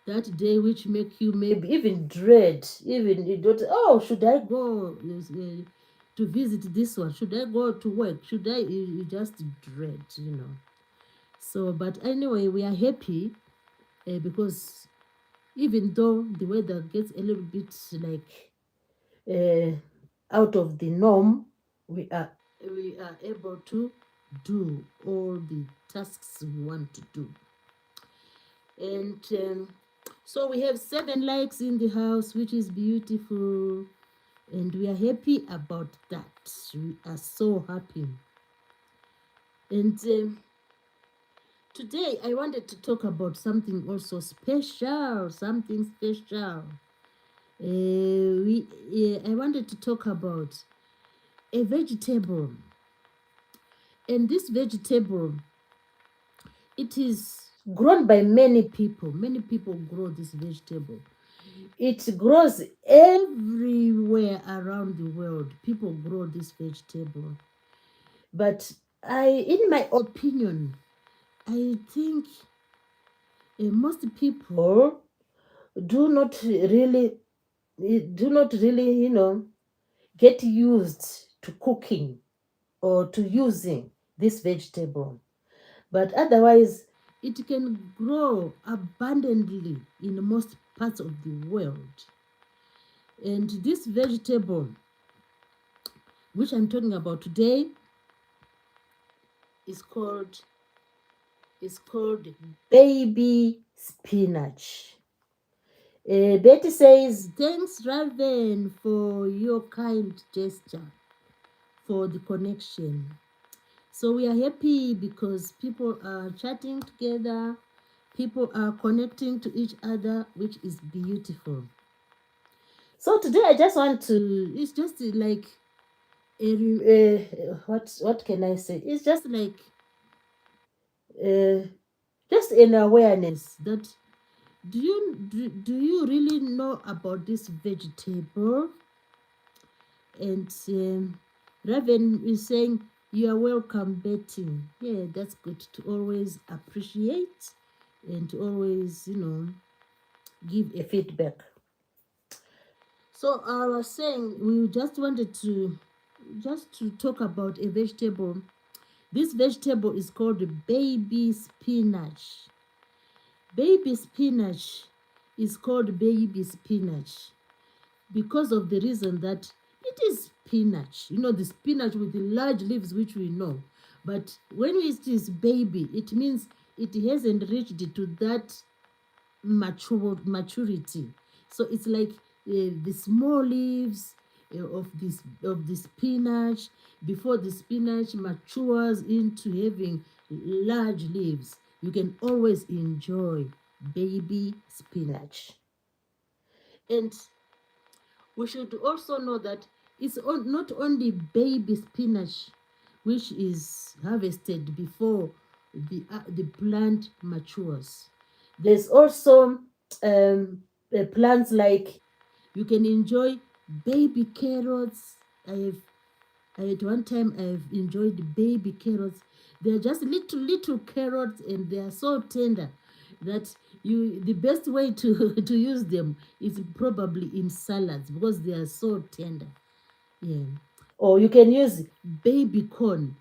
Speaker 1: that day which make you maybe even dread, even you don't, oh, should I go to visit this one, should I go to work, should I, you just dread. So but anyway, we are happy because even though the weather gets a little bit like out of the norm, we are able to do all the tasks we want to do. And so we have 7 likes in the house, which is beautiful. And we are happy about that. We are so happy. And today I wanted to talk about something also special, something special. I wanted to talk about a vegetable. And this vegetable, it is grown by many people. Many people grow this vegetable. It grows everywhere around the world. People grow this vegetable. But in my opinion, I think most people do not really, get used to cooking or to using this vegetable. But otherwise, it can grow abundantly in most parts of the world. And this vegetable, which I'm talking about today, is called baby spinach. Betty says, thanks, Raven, for your kind gesture, for the connection. So we are happy because people are chatting together, people are connecting to each other, which is beautiful. So today I just want to, it's just like what can I say? It's just like just an awareness that do you really know about this vegetable? And Raven is saying, you are welcome, Betty. Yeah, that's good to always appreciate and to always, give a feedback. So I was saying we just wanted to talk about a vegetable. This vegetable is called baby spinach. Baby spinach is called baby spinach because of the reason that it is spinach. The spinach with the large leaves, which we know. But when it is baby, it means it hasn't reached to that maturity. So it's like the small leaves of the spinach before the spinach matures into having large leaves. You can always enjoy baby spinach. And we should also know that it's not only baby spinach which is harvested before the plant matures. There's also plants like you can enjoy baby carrots. At one time I've enjoyed baby carrots. They're just little carrots and they are so tender that the best way to to use them is probably in salads because they are so tender. Yeah. Or you can use baby corn.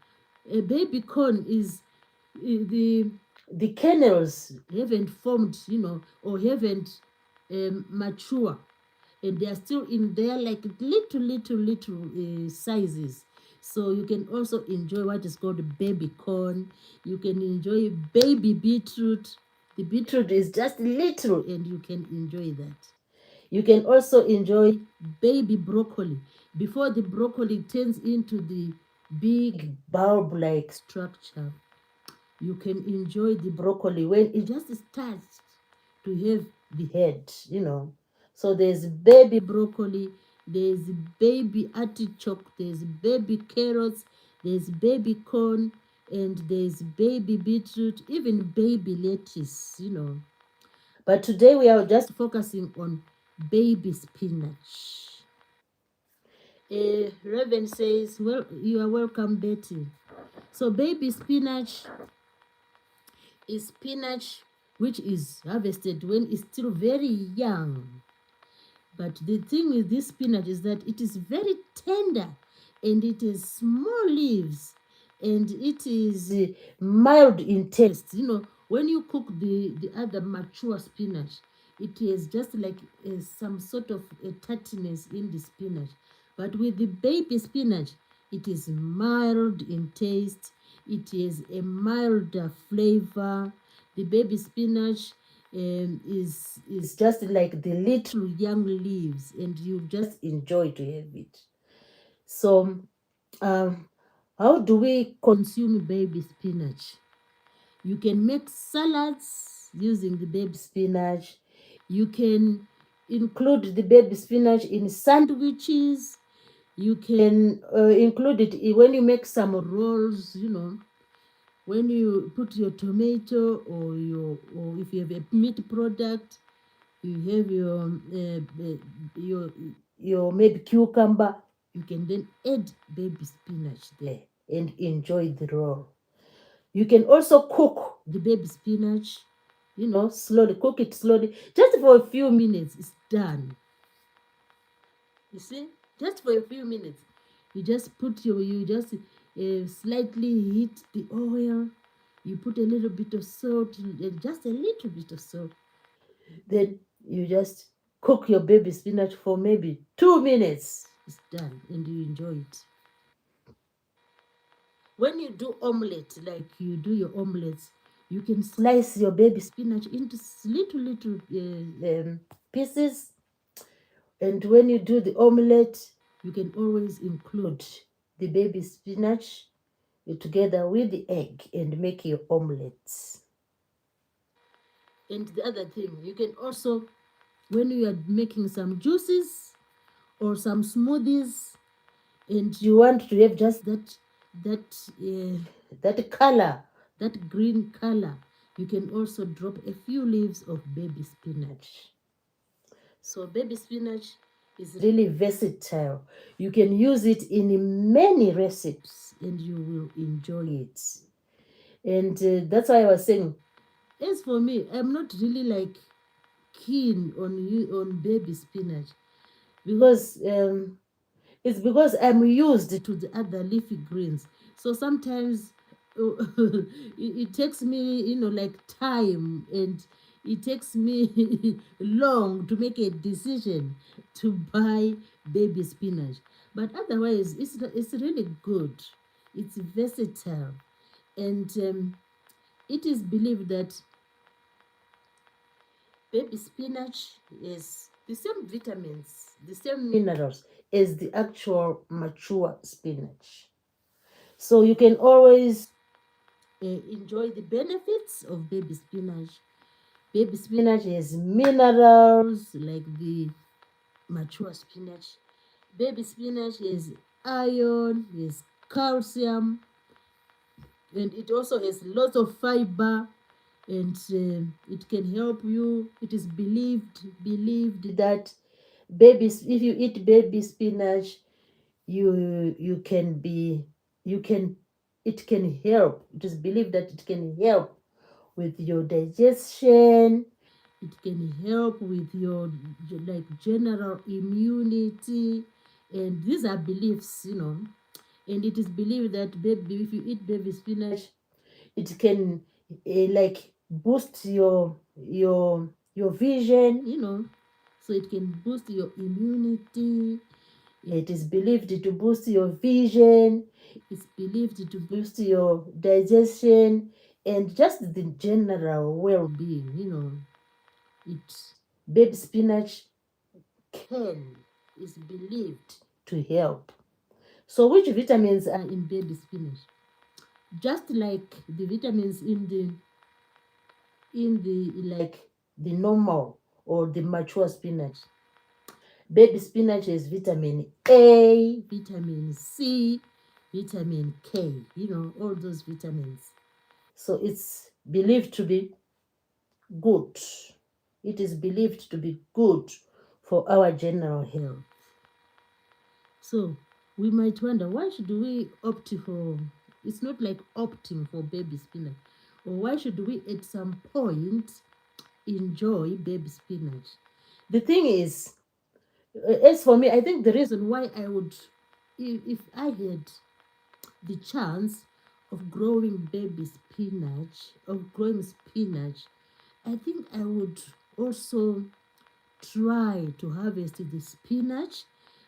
Speaker 1: A baby corn is the kernels haven't formed, or haven't mature, and they are still in there like little sizes. So you can also enjoy what is called baby corn. You can enjoy baby beetroot. The beetroot is just little and you can enjoy that. You can also enjoy baby broccoli before the broccoli turns into the big bulb-like structure. You can enjoy the broccoli when it just starts to have the head. So there's baby broccoli, there's baby artichoke, there's baby carrots, there's baby corn, and there's baby beetroot, even baby lettuce. But today we are just focusing on baby spinach. Raven says, well, you are welcome, Betty. So baby spinach is spinach which is harvested when it's still very young. But the thing with this spinach is that it is very tender and it has small leaves and it is mild in taste. When you cook the other mature spinach, it has just like some sort of a tartness in the spinach. But with the baby spinach, it is mild in taste. It has a milder flavor. The baby spinach is just like the little young leaves, and you just enjoy to have it. So, how do we consume baby spinach? You can make salads using the baby spinach. You can include the baby spinach in sandwiches. You can include it when you make some rolls, when you put your tomato, or if you have a meat product, you have your maybe cucumber, you can then add baby spinach there and enjoy the roll. You can also cook the baby spinach, slowly. Cook it slowly, just for a few minutes. It's done. You see, just for a few minutes. You just slightly heat the oil. You put a little bit of salt, just a little bit of salt. Then you just cook your baby spinach for maybe 2 minutes. It's done, and you enjoy it. When you do omelette, like you do your omelets, you can slice your baby spinach into little pieces. And when you do the omelette, you can always include the baby spinach together with the egg and make your omelette. And the other thing, you can also, when you are making some juices or some smoothies, and you want to have just that color, that green color, you can also drop a few leaves of baby spinach. So baby spinach is really versatile. You can use it in many recipes and you will enjoy it. And that's why I was saying, as for me, I'm not really like keen on baby spinach, because it's because I'm used to the other leafy greens. So sometimes it takes me, like time, and it takes me long to make a decision to buy baby spinach. But otherwise, it's really good. It's versatile, and it is believed that baby spinach is the same vitamins, the same minerals as the actual mature spinach. So you can always enjoy the benefits of baby spinach. Baby spinach has minerals like the mature spinach. Baby spinach has iron, has calcium, and it also has lots of fiber, and it can help you. It is believed that if you eat baby spinach, you can be you can it can help. It is believed that it can help with your digestion. It can help with your like general immunity, and these are beliefs, and it is believed that baby if you eat baby spinach, it can like boost your vision, so it can boost your immunity. It is believed to boost your vision. It's believed to boost your digestion and just the general well-being. It baby spinach is believed to help. So which vitamins are in baby spinach? Just like the vitamins in the like the normal or the mature spinach, baby spinach has vitamin A, vitamin C, vitamin K, all those vitamins. So it's believed to be good. It is believed to be good for our general health. So we might wonder, why should we opt for, it's not like opting for baby spinach, or why should we at some point enjoy baby spinach? The thing is, as for me, I think the reason why I would, if I had the chance of growing spinach, I think I would also try to harvest the spinach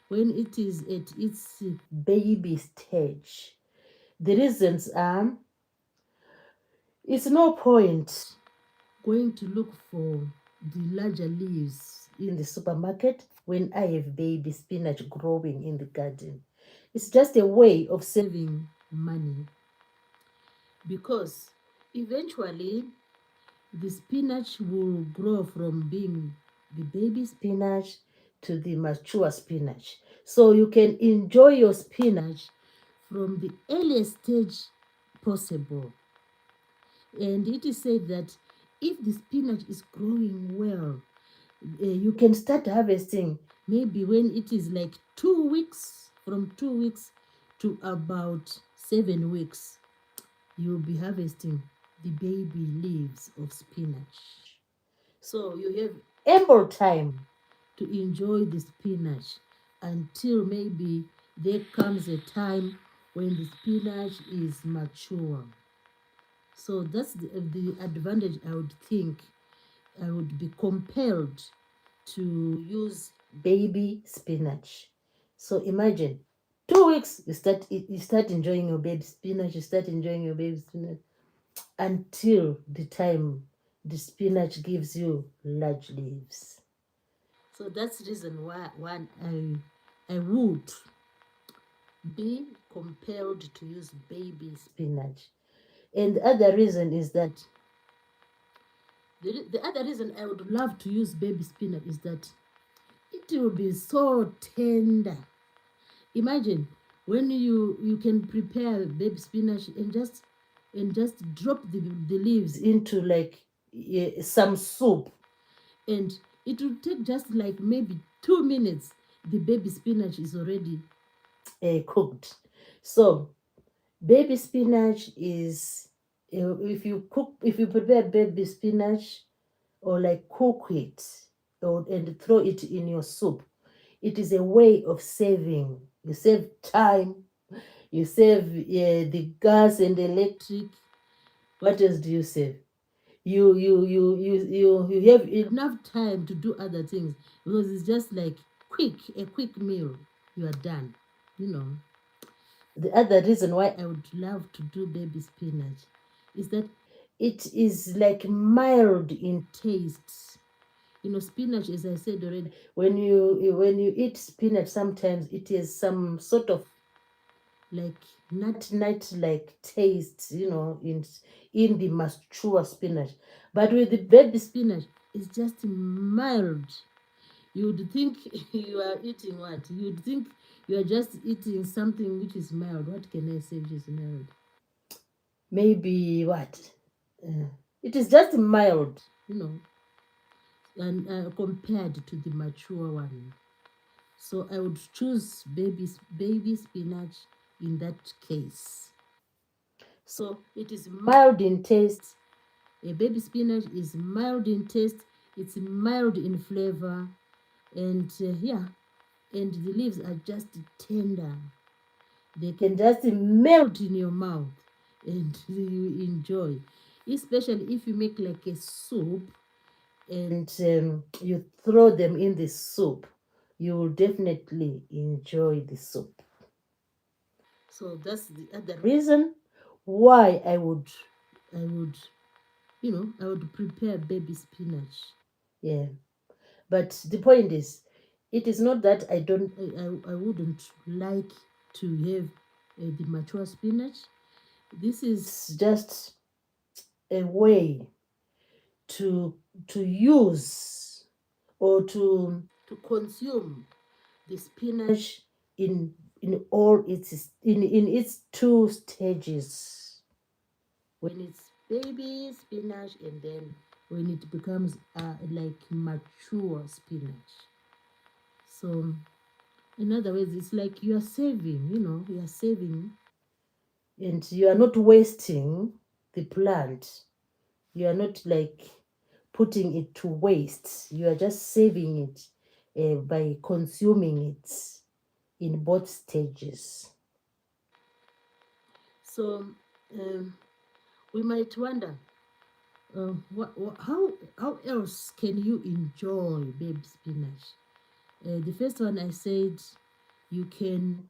Speaker 1: when it is at its baby stage. The reasons are, it's no point going to look for the larger leaves in the supermarket when I have baby spinach growing in the garden. It's just a way of saving money, because eventually the spinach will grow from being the baby spinach to the mature spinach. So you can enjoy your spinach from the earliest stage possible. And it is said that if the spinach is growing well, you can start harvesting maybe when it is like 2 weeks, from 2 weeks to about 7 weeks. You'll be harvesting the baby leaves of spinach. So you have ample time to enjoy the spinach until maybe there comes a time when the spinach is mature. So that's the advantage I would think. I would be compelled to use baby spinach. So imagine 2 weeks, you start enjoying your baby spinach, you start enjoying your baby spinach until the time the spinach gives you large leaves. So that's the reason why I would be compelled to use baby spinach. And the other reason is that the other reason I would love to use baby spinach is that it will be so tender. Imagine when you can prepare baby spinach and just drop the leaves into like some soup, and it will take just like maybe 2 minutes. The baby spinach is already cooked. So baby spinach is, if you prepare baby spinach or like cook it and throw it in your soup, it is a way of saving. You save time, you save the gas and the electric. What else do you save? You have enough time to do other things, because it's just like a quick meal. You are done. The other reason why I would love to do baby spinach is that it is like mild in taste. Spinach, as I said already, when you eat spinach, sometimes it is some sort of like nut like taste, in the mature spinach. But with the baby spinach, it's just mild. You would think you are eating what? You would think you are just eating something which is mild. What can I say which is mild? Maybe what? It is just mild, and compared to the mature one. So I would choose baby spinach in that case. So it is mild in taste. A baby spinach is mild in taste. It's mild in flavor, and and the leaves are just tender. They can just melt in your mouth and you enjoy. Especially if you make like a soup and you throw them in the soup, you will definitely enjoy the soup. So that's the other reason why I would prepare baby spinach. Yeah. But the point is, it is not that I wouldn't like to have the mature spinach. This is just a way to use or to consume the spinach in all its two stages. When it's baby spinach, and then when it becomes like mature spinach. So in other words, it's like you are saving, and you are not wasting the plant. You are not like putting it to waste. You are just saving it by consuming it in both stages. So we might wonder, how else can you enjoy baby spinach? The first one I said, you can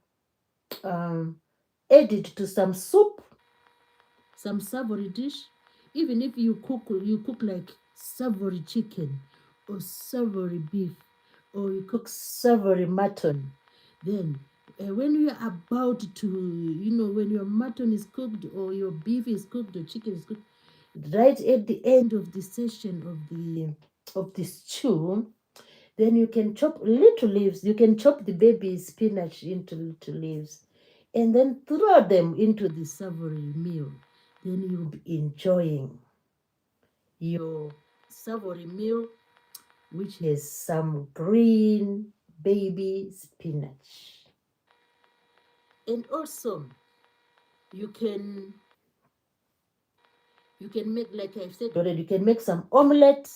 Speaker 1: add it to some soup, some savory dish. Even if you cook like savory chicken or savory beef, or you cook savory mutton. Then when you are about to, when your mutton is cooked or your beef is cooked or chicken is cooked, right at the end of the session of the stew, then you can chop little leaves. You can chop the baby spinach into little leaves and then throw them into the savory meal. Then you'll be enjoying your savory meal, which has some green baby spinach. And also, you can make, like I've said already, you can make some omelette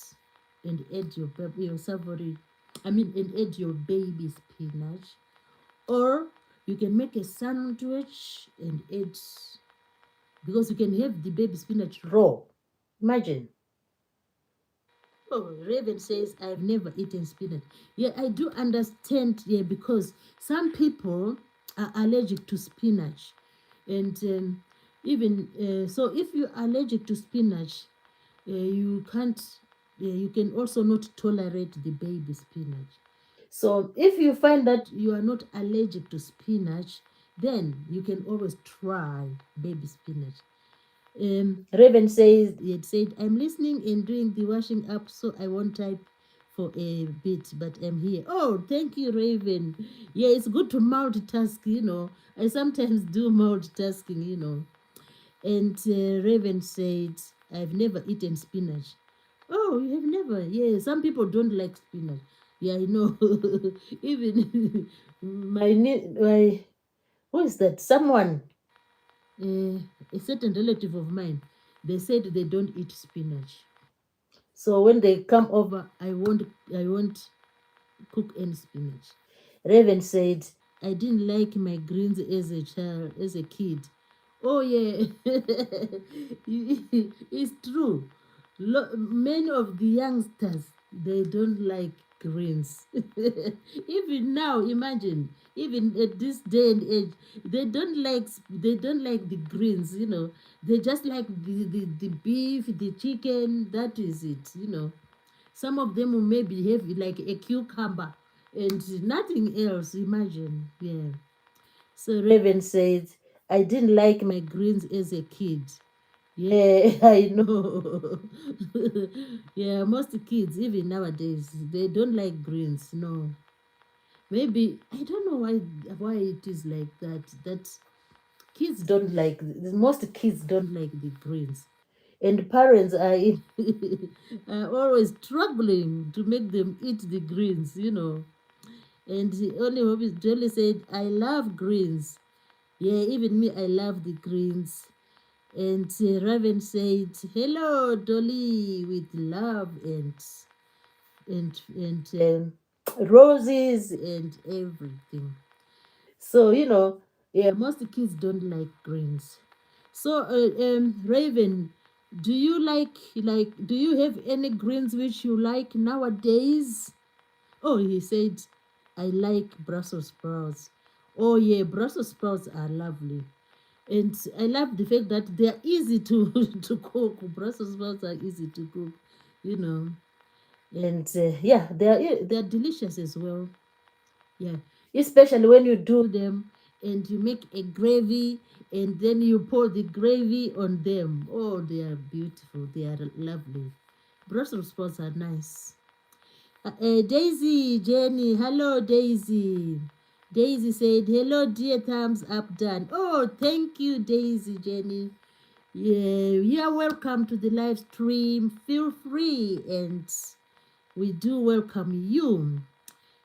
Speaker 1: and add your savory, and add your baby spinach. Or you can make a sandwich and add, because you can have the baby spinach raw. Imagine. Oh, Raven says, I've never eaten spinach. Yeah, I do understand, yeah, because some people are allergic to spinach. And even, so if you're allergic to spinach, you can't, you can also not tolerate the baby spinach. So if you find that you are not allergic to spinach, then you can always try baby spinach. Raven says, he had said, I'm listening and doing the washing up, so I won't type for a bit, but I'm here. Oh, thank you, Raven. Yeah, it's good to multitask. I sometimes do multitasking. And Raven said, I've never eaten spinach. Oh, you have never? Yeah, some people don't like spinach. Yeah, I know. Even my who is that? Someone, a certain relative of mine, they said they don't eat spinach. So when they come over, I won't cook any spinach. Raven said, I didn't like my greens as a child, as a kid. Oh yeah, it's true. Many of the youngsters, they don't like greens. Even now, imagine, even at this day and age, they don't like the greens. They just like the beef, the chicken. That is it. Some of them will maybe have like a cucumber and nothing else. Imagine, yeah. So Raven said, I didn't like my greens as a kid. Yeah, I know. Yeah, most kids, even nowadays, they don't like greens. No. Maybe, I don't know why it is like that. That kids don't like, most kids don't like the greens. And parents are, are always struggling to make them eat the greens. And Jolly said, I love greens. Yeah, even me, I love the greens. And Raven said, hello, Dolly, with love and roses and everything. So, yeah, most kids don't like greens. So, Raven, do you do you have any greens which you like nowadays? Oh, he said, I like Brussels sprouts. Oh, yeah, Brussels sprouts are lovely. And I love the fact that they are easy to, to cook. Brussels sprouts are easy to cook. And yeah, they are delicious as well. Yeah, especially when you do them and you make a gravy and then you pour the gravy on them. Oh, they are beautiful. They are lovely. Brussels sprouts are nice. Daisy, Jenny, hello, Daisy. Daisy said, hello, dear, thumbs up, done. Oh, thank you, Daisy, Jenny. Yeah, you are welcome to the live stream. Feel free, and we do welcome you.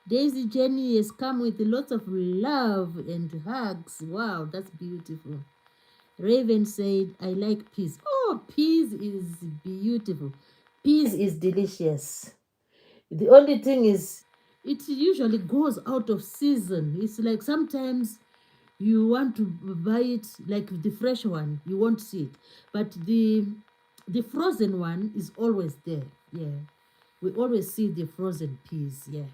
Speaker 1: Daisy Jenny has come with lots of love and hugs. Wow, that's beautiful. Raven said, I like peas. Oh, peas is beautiful. Peas is delicious. The only thing is, it usually goes out of season. It's like sometimes you want to buy it, like the fresh one, you won't see it. But the frozen one is always there. Yeah. We always see the frozen peas. Yeah.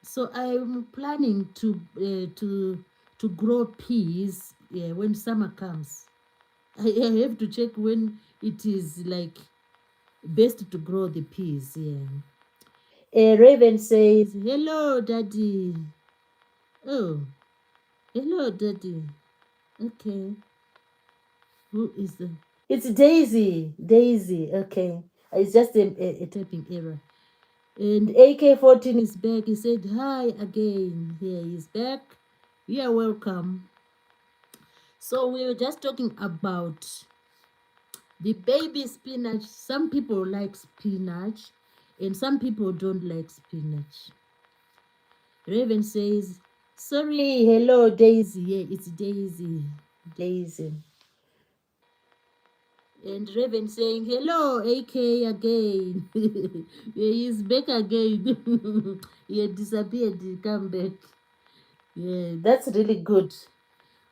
Speaker 1: So I'm planning to grow peas, yeah, when summer comes. I have to check when it is like best to grow the peas. Yeah. Raven says, "Hello, Daddy." Oh, hello, Daddy. Okay. Who is that? It's Daisy. Daisy. Okay. It's just a typing error. And AK14 is back. He said hi again. Here he's back. You are welcome. So we were just talking about the baby spinach. Some people like spinach and some people don't like spinach. Raven says, sorry, hello, Daisy. Yeah, it's Daisy. Daisy. And Raven saying, hello, AK again. Yeah, he's back again. He had disappeared, he come back. Yeah, that's really good.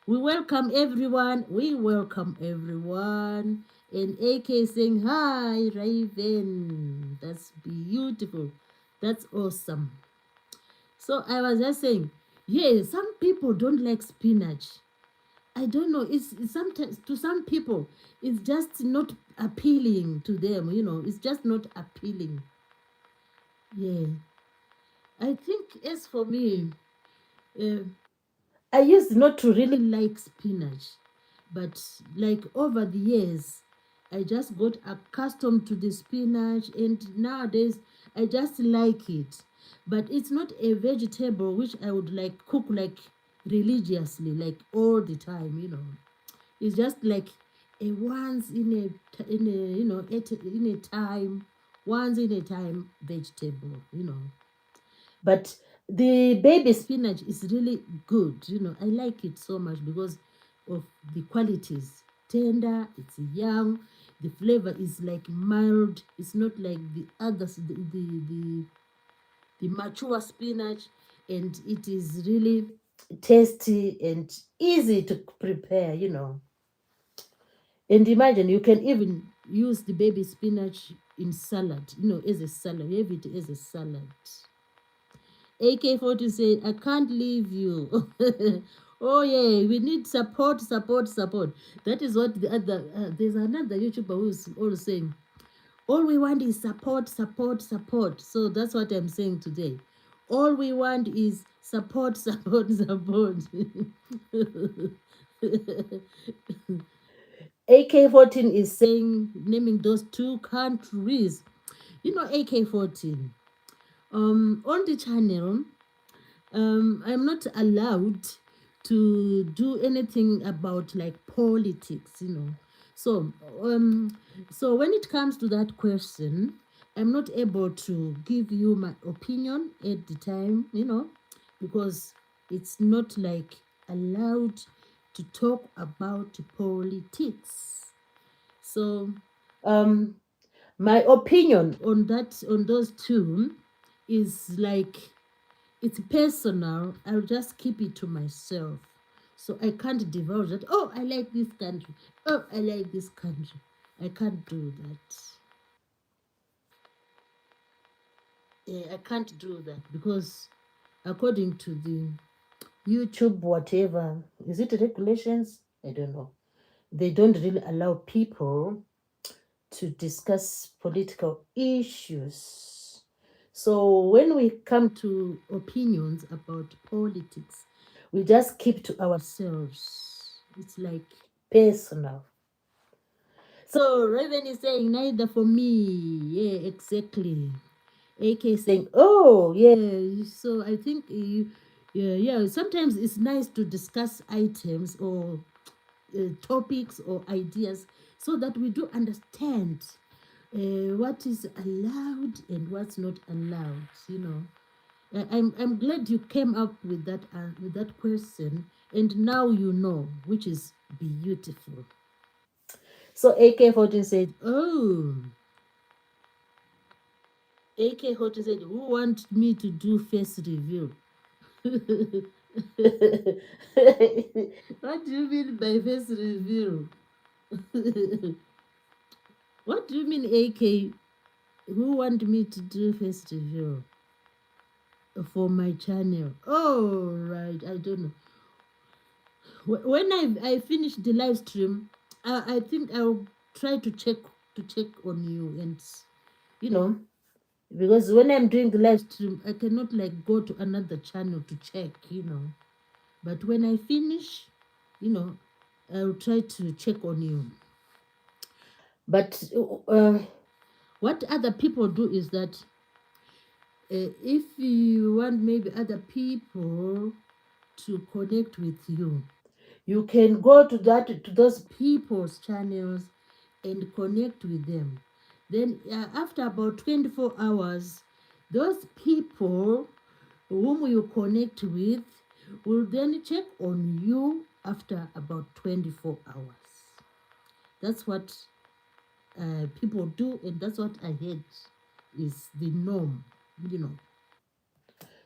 Speaker 1: We welcome everyone. We welcome everyone. And AK saying, hi, Raven. That's beautiful. That's awesome. So I was just saying, yeah, some people don't like spinach. I don't know. It's sometimes to some people, it's just not appealing to them. You know, it's just not appealing. Yeah, I think as for me, uh, I used not to really like spinach, but like over the years, I just got accustomed to the spinach, and nowadays I just like it. But it's not a vegetable which I would like cook like religiously, like all the time. You know, it's just like a once in a in a time, once in a time vegetable. You know, but the baby spinach is really good. You know, I like it so much because of the qualities. Tender, it's young, the flavor is like mild. It's not like the others, the mature spinach, and it is really tasty and easy to prepare, you know. And imagine you can even use the baby spinach in salad, you know, as a salad. You have it as a salad. AK40 said, I can't leave you. Oh, yeah, we need support, support, support. That is what the other, there's another YouTuber who's always saying, all we want is support, support, support. So that's what I'm saying today. All we want is support, support, support. AK14 is saying, naming those two countries. You know, AK14. On the channel, I'm not allowed to do anything about like politics, you know. So, so when it comes to that question, I'm not able to give you my opinion at the time, you know, because it's not like allowed to talk about politics. So, um, my opinion on that, on those two, is like it's personal. I'll just keep it to myself. So I can't divulge that. Oh, I like this country. Oh, I like this country. I can't do that. I can't do that because according to the YouTube, whatever, is it regulations? I don't know. They don't really allow people to discuss political issues. So when we come to opinions about politics, we just keep to ourselves. It's like personal. So Raven is saying neither for me. Yeah, exactly. AK saying, oh yeah. So I think you, yeah. Sometimes it's nice to discuss items or topics or ideas so that we do understand what is allowed and what's not allowed. You know, I'm glad you came up with that question, and now you know, which is beautiful. So AK14 said, "Oh, AK14 said, who want me to do face review?" What do you mean by face review? What do you mean, AK? Who want me to do face review for my channel? Oh, right. I don't know. When I finish the live stream, I think I'll try to check to check on you, and you know, because when I'm doing the live stream, I cannot like go to another channel to check, but when I finish, you know, I'll try to check on you. But what other people do is that if you want maybe other people to connect with you, you can go to those people's channels and connect with them. Then after about 24 hours, those people whom you connect with will then check on you after about 24 hours. That's what people do, and that's what I heard is the norm.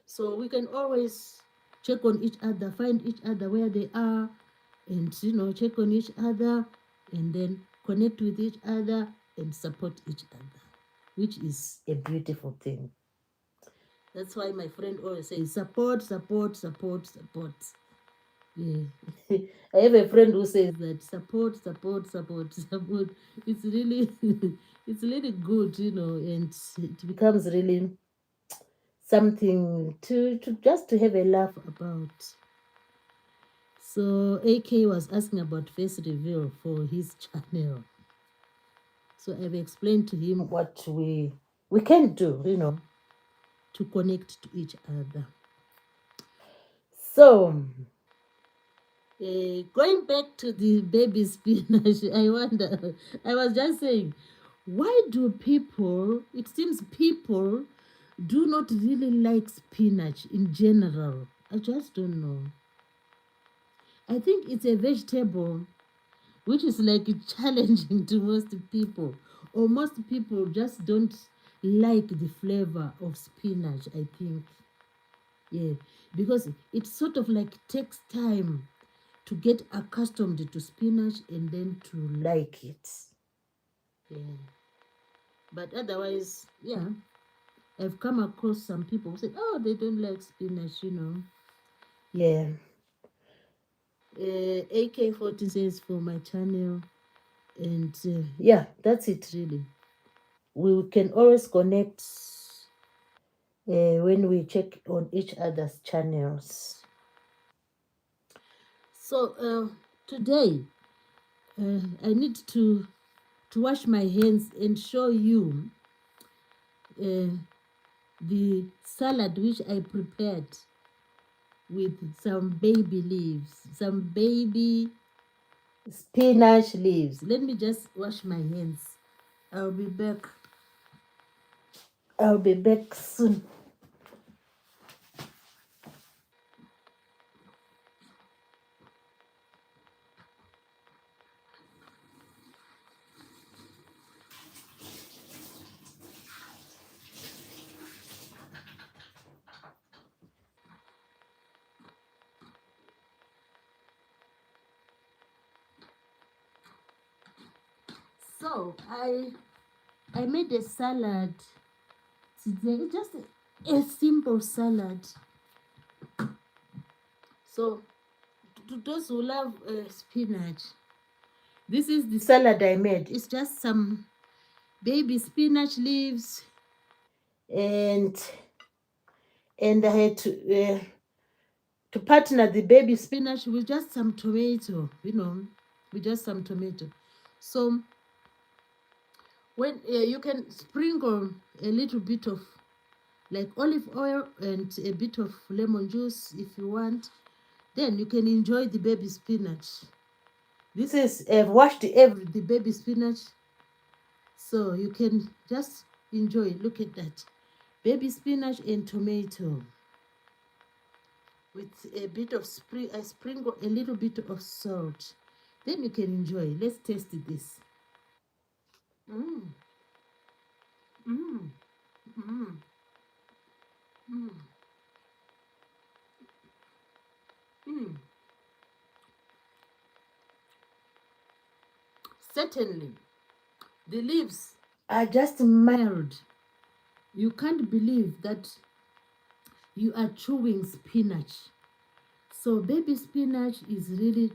Speaker 1: So we can always check on each other, find each other where they are, and check on each other, and then connect with each other and support each other, which is a beautiful thing. That's why my friend always says support, support, support, support. Yeah. I have a friend who says that support, support, support, support. It's really it's really good, and it becomes really something to just to have a laugh about. So AK was asking about face reveal for his channel. So I've explained to him what we can do, to connect to each other. So going back to the baby spinach, I was just saying, why do people, it seems people do not really like spinach in general. I just don't know. I think it's a vegetable which is like challenging to most people, or most people just don't like the flavor of spinach, I think. Yeah, because it sort of like takes time to get accustomed to spinach and then to like it. Yeah. But otherwise, yeah, I've come across some people who say, oh, they don't like spinach. Yeah. AK14 says for my channel, and yeah, that's it really. We can always connect when we check on each other's channels. So today I need to wash my hands and show you the salad which I prepared with some baby leaves, some baby spinach leaves. Let me just wash my hands. I'll be back. I'll be back soon. So I made a salad today, just a simple salad. So to those who love spinach, this is the salad I made. It's just some baby spinach leaves, and I had to partner the baby spinach with just some tomato, with just some tomato. So when you can sprinkle a little bit of like olive oil and a bit of lemon juice if you want, then you can enjoy the baby spinach. This is I've washed the baby spinach, so you can just enjoy. Look at that, baby spinach and tomato with a bit of I sprinkle a little bit of salt. Then you can enjoy. Let's taste this. Mm. Mm. Mm. Mm. Mm. Certainly, the leaves are just mild. You can't believe that you are chewing spinach. So baby spinach is really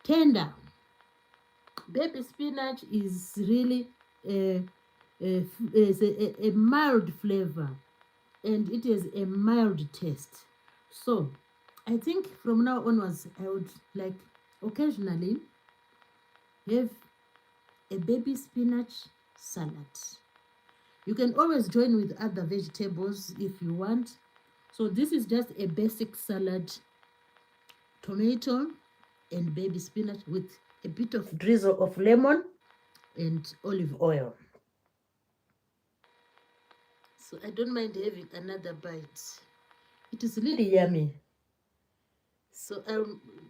Speaker 1: tender. Baby spinach is really a mild flavor, and it has a mild taste. So I think from now onwards, I would like occasionally have a baby spinach salad. You can always join with other vegetables if you want. So this is just a basic salad, tomato and baby spinach with a bit of drizzle of lemon and olive oil. So I don't mind having another bite. It is really yummy. So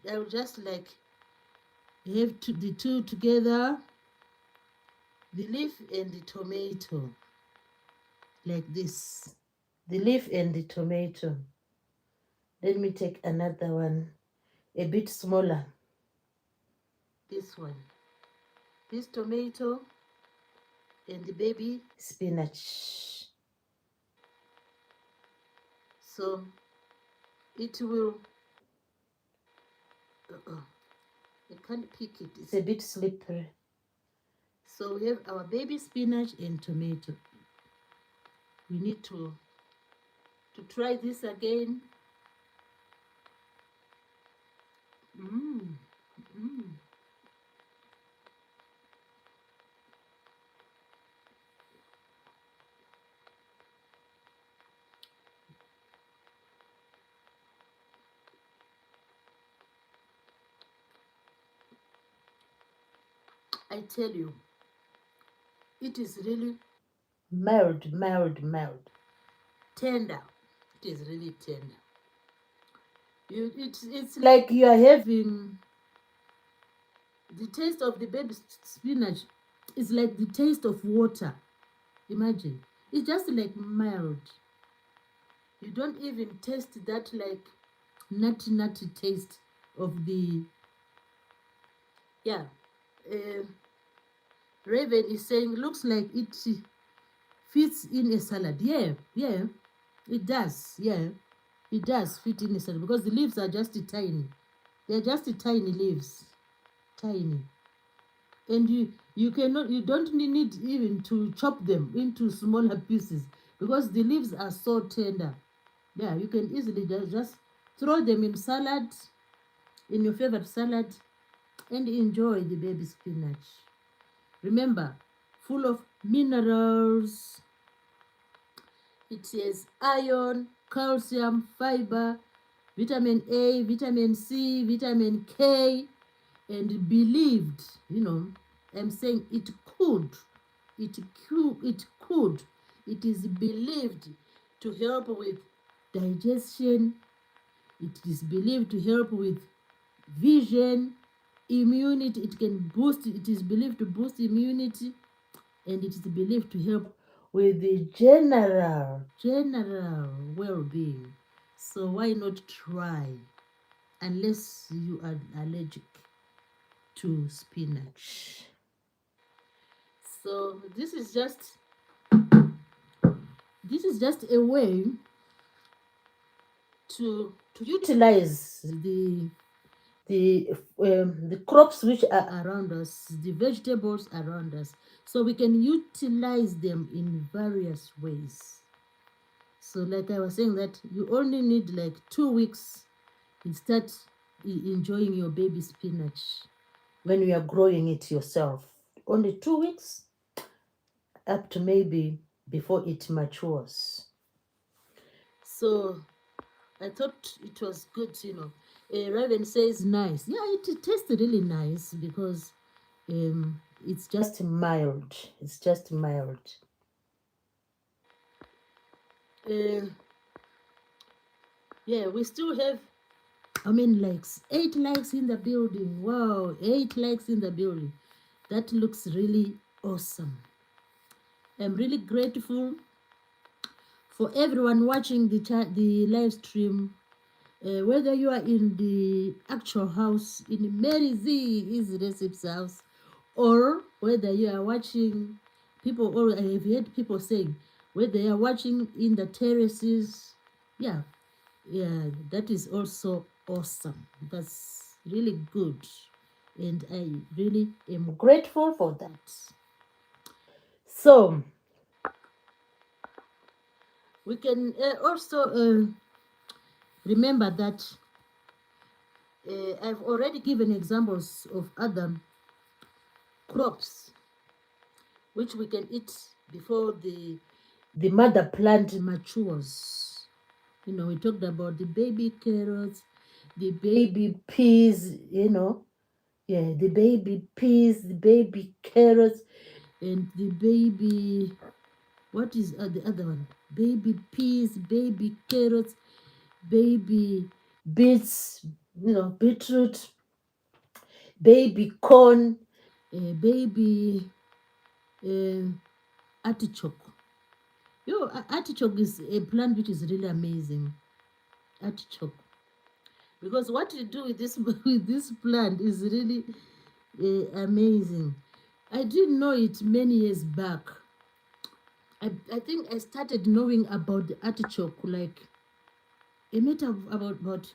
Speaker 1: I'll just like have the two together, the leaf and the tomato, like this. The leaf and the tomato. Let me take another one, a bit smaller. This one. This tomato and the baby spinach. So it will, I can't pick it, it's a bit slippery. So we have our baby spinach and tomato. We need to try this again. I tell you, it is really mild, tender. It is really tender. It's like you are having the taste of the baby spinach. It's like the taste of water. Imagine, it's just like mild. You don't even taste that like nutty taste of the, yeah. Raven is saying looks like it fits in a salad. Yeah, it does. Yeah, it does fit in a salad because the leaves are just tiny. They're just tiny leaves, tiny, and you don't need even to chop them into smaller pieces because the leaves are so tender. Yeah, you can easily just throw them in salad, in your favorite salad, and enjoy the baby spinach. Remember, full of minerals. It has iron, calcium, fiber, vitamin A, vitamin C, vitamin K, and believed, I'm saying it could, it is believed to help with digestion. It is believed to help with vision, immunity. It is believed to boost immunity, and it is believed to help with the general well-being. So why not try, unless you are allergic to spinach. So this is just a way to utilize the crops which are around us, the vegetables around us, so we can utilize them in various ways. So like I was saying, that you only need like 2 weeks and start enjoying your baby spinach when you are growing it yourself. Only 2 weeks, up to maybe before it matures. So I thought it was good, Raven says nice. Yeah, it tastes really nice because it's just mild. It's just mild. Yeah, we still have, likes. 8 likes in the building. Wow, 8 likes in the building. That looks really awesome. I'm really grateful for everyone watching the live stream. Whether you are in the actual house, in Mary Z Easy Recipes house, or whether you are watching people, or I have heard people saying whether they are watching in the terraces. Yeah, that is also awesome. That's really good. and I really am grateful for that. So we can also remember that I've already given examples of other crops which we can eat before the mother plant matures. You know, we talked about the baby carrots, the baby peas, you know, yeah, the baby peas, the baby carrots, and the baby, what is the other one? Baby peas, baby carrots, baby beets, you know, beetroot, baby corn, baby uh, artichoke. Yo, artichoke is a plant which is really amazing. Artichoke, because what you do with this with this plant is really amazing. I didn't know it many years back. I think I started knowing about the artichoke like a matter of about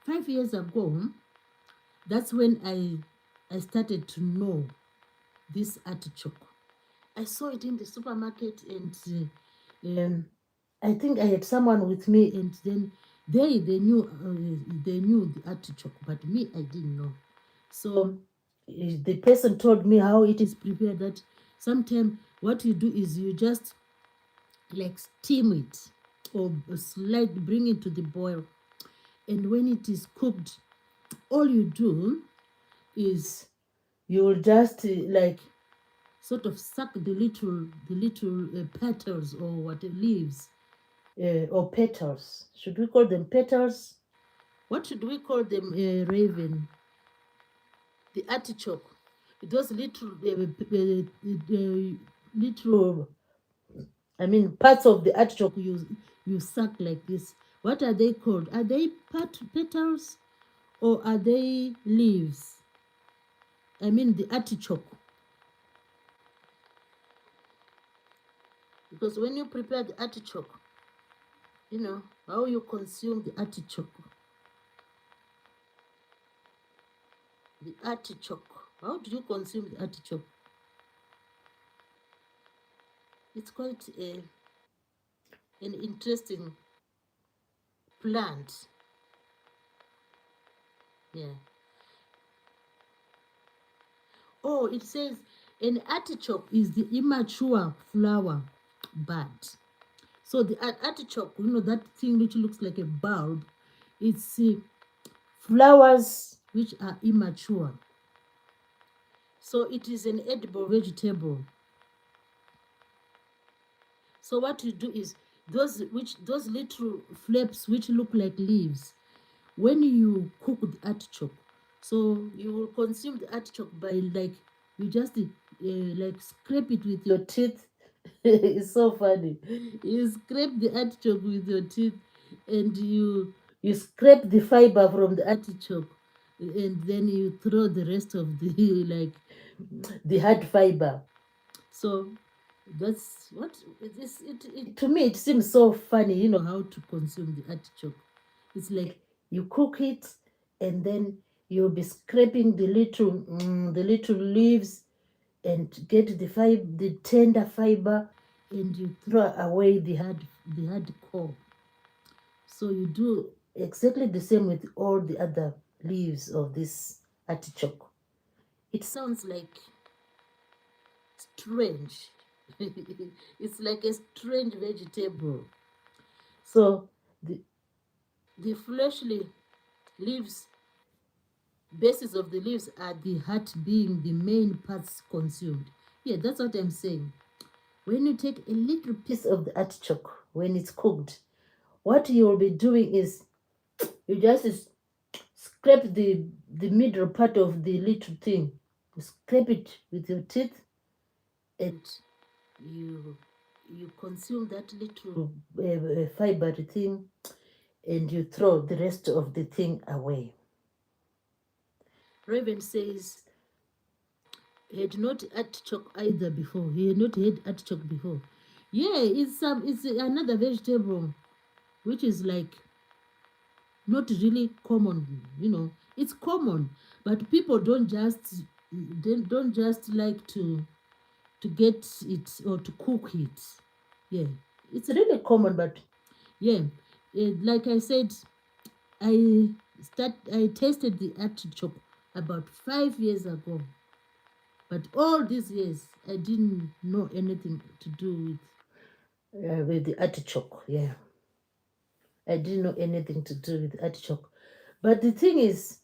Speaker 1: 5 years ago. That's when I started to know this artichoke. I saw it in the supermarket, and I think I had someone with me, and then they knew the artichoke, but me I didn't know. So the person told me how it is prepared. That sometimes what you do is you just like steam it or bring it to the boil, and when it is cooked, all you do is you'll just like sort of suck the little petals or what leaves or petals. Should we call them petals? What should we call them, Raven? The artichoke. Those little, I mean, parts of the artichoke you suck like this. What are they called? Are they petals or are they leaves? I mean the artichoke. Because when you prepare the artichoke, you know how you consume the artichoke. The artichoke. How do you consume the artichoke? It's quite an interesting plant. Yeah. Oh, it says an artichoke is the immature flower bud. So the artichoke, you know, that thing which looks like a bulb, it's flowers which are immature. So it is an edible vegetable. So what you do is those little flaps which look like leaves, when you cook the artichoke, so you will consume the artichoke by like you just like scrape it with your teeth. It's so funny. You scrape the artichoke with your teeth, and you scrape the fiber from the artichoke, and then you throw the rest of the like the hard fiber. So that's what it is. To me, it seems so funny, you know, how to consume the artichoke. It's like you cook it, and then you'll be scraping the little leaves, and get the tender fiber, and you throw away the hard core. So you do exactly the same with all the other leaves of this artichoke. It sounds like strange. It's like a strange vegetable. So the fleshly leaves, bases of the leaves are the heart being the main parts consumed. Yeah, that's what I'm saying. When you take a little piece of the artichoke, when it's cooked, what you will be doing is you just scrape the middle part of the little thing. You scrape it with your teeth, and you consume that little fiber thing, and you throw the rest of the thing away. Raven says he had not artichoke either before. He had not had artichoke before. Yeah, it's another vegetable which is like not really common, it's common, but people don't just like to get it or to cook it. Yeah, it's really common, but yeah, like I said, I tasted the artichoke about 5 years ago, but all these years I didn't know anything to do with the artichoke. Yeah, I didn't know anything to do with artichoke. But the thing is,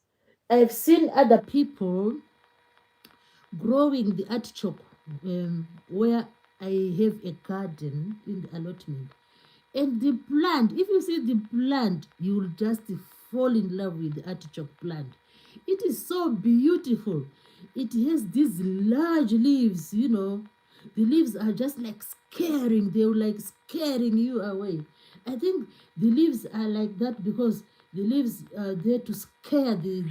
Speaker 1: I've seen other people growing the artichoke where I have a garden in the allotment. And the plant, if you see the plant, you will just fall in love with the artichoke plant. It is so beautiful. It has these large leaves. The leaves are just like scaring, they're like scaring you away. I think the leaves are like that because the leaves are there to scare the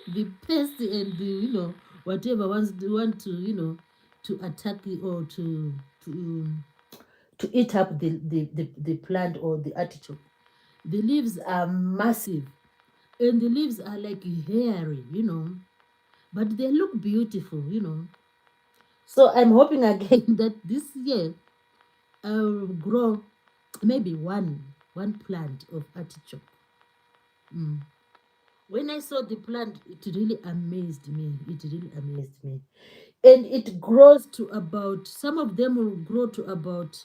Speaker 1: the pest and whatever want to attack it or to to eat up the plant or the artichoke. The leaves are massive and the leaves are like hairy, but they look beautiful. So I'm hoping again that this year I'll grow maybe one plant of artichoke. Mm. When I saw the plant, it really amazed me. It really amazed me. And it grows to about, some of them will grow to about,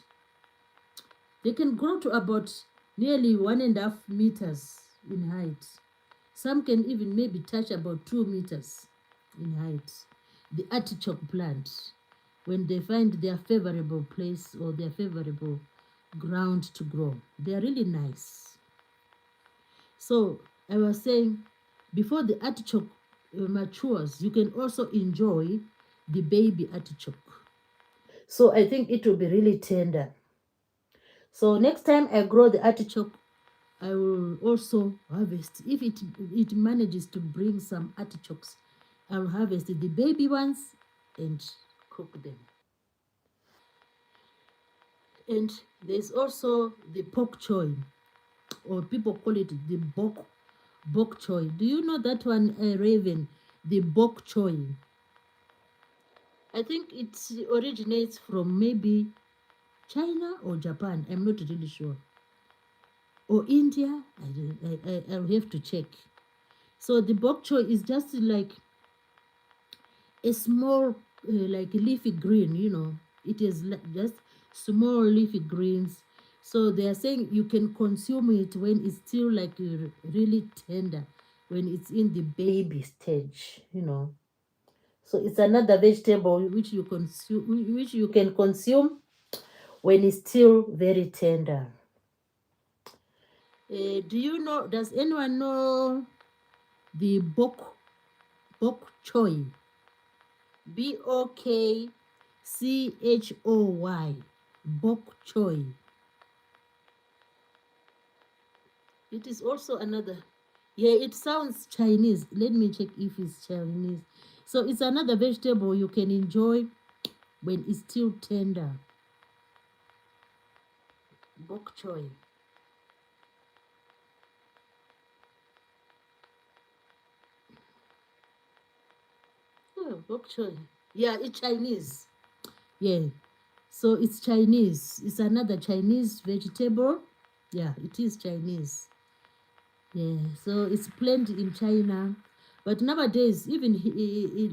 Speaker 1: they can grow to about nearly 1.5 meters in height. Some can even maybe touch about 2 meters in height. The artichoke plant, when they find their favorable place or their favorable ground to grow, they are really nice. So I was saying, before the artichoke matures, you can also enjoy the baby artichoke. So I think it will be really tender. So next time I grow the artichoke, I will also harvest. If it manages to bring some artichokes, I will harvest the baby ones and cook them. And there's also the bok choy, or people call it the bok choy. Do you know that one, Raven? The bok choy. I think it originates from maybe China or Japan. I'm not really sure. Or India. I'll have to check. So the bok choy is just like a small, like leafy green. It is just small leafy greens. So they are saying you can consume it when it's still like really tender, when it's in the baby stage. So it's another vegetable which you can consume when it's still very tender. Does anyone know the bok choy? Bokchoy. Bok choy. It is also another. Yeah, it sounds Chinese. Let me check if it's Chinese. So it's another vegetable you can enjoy when it's still tender. Bok choy. Oh, bok choy. Yeah, it's Chinese. Yeah. So it's Chinese. It's another Chinese vegetable. Yeah, it is Chinese. Yeah. So it's planted in China. But nowadays, even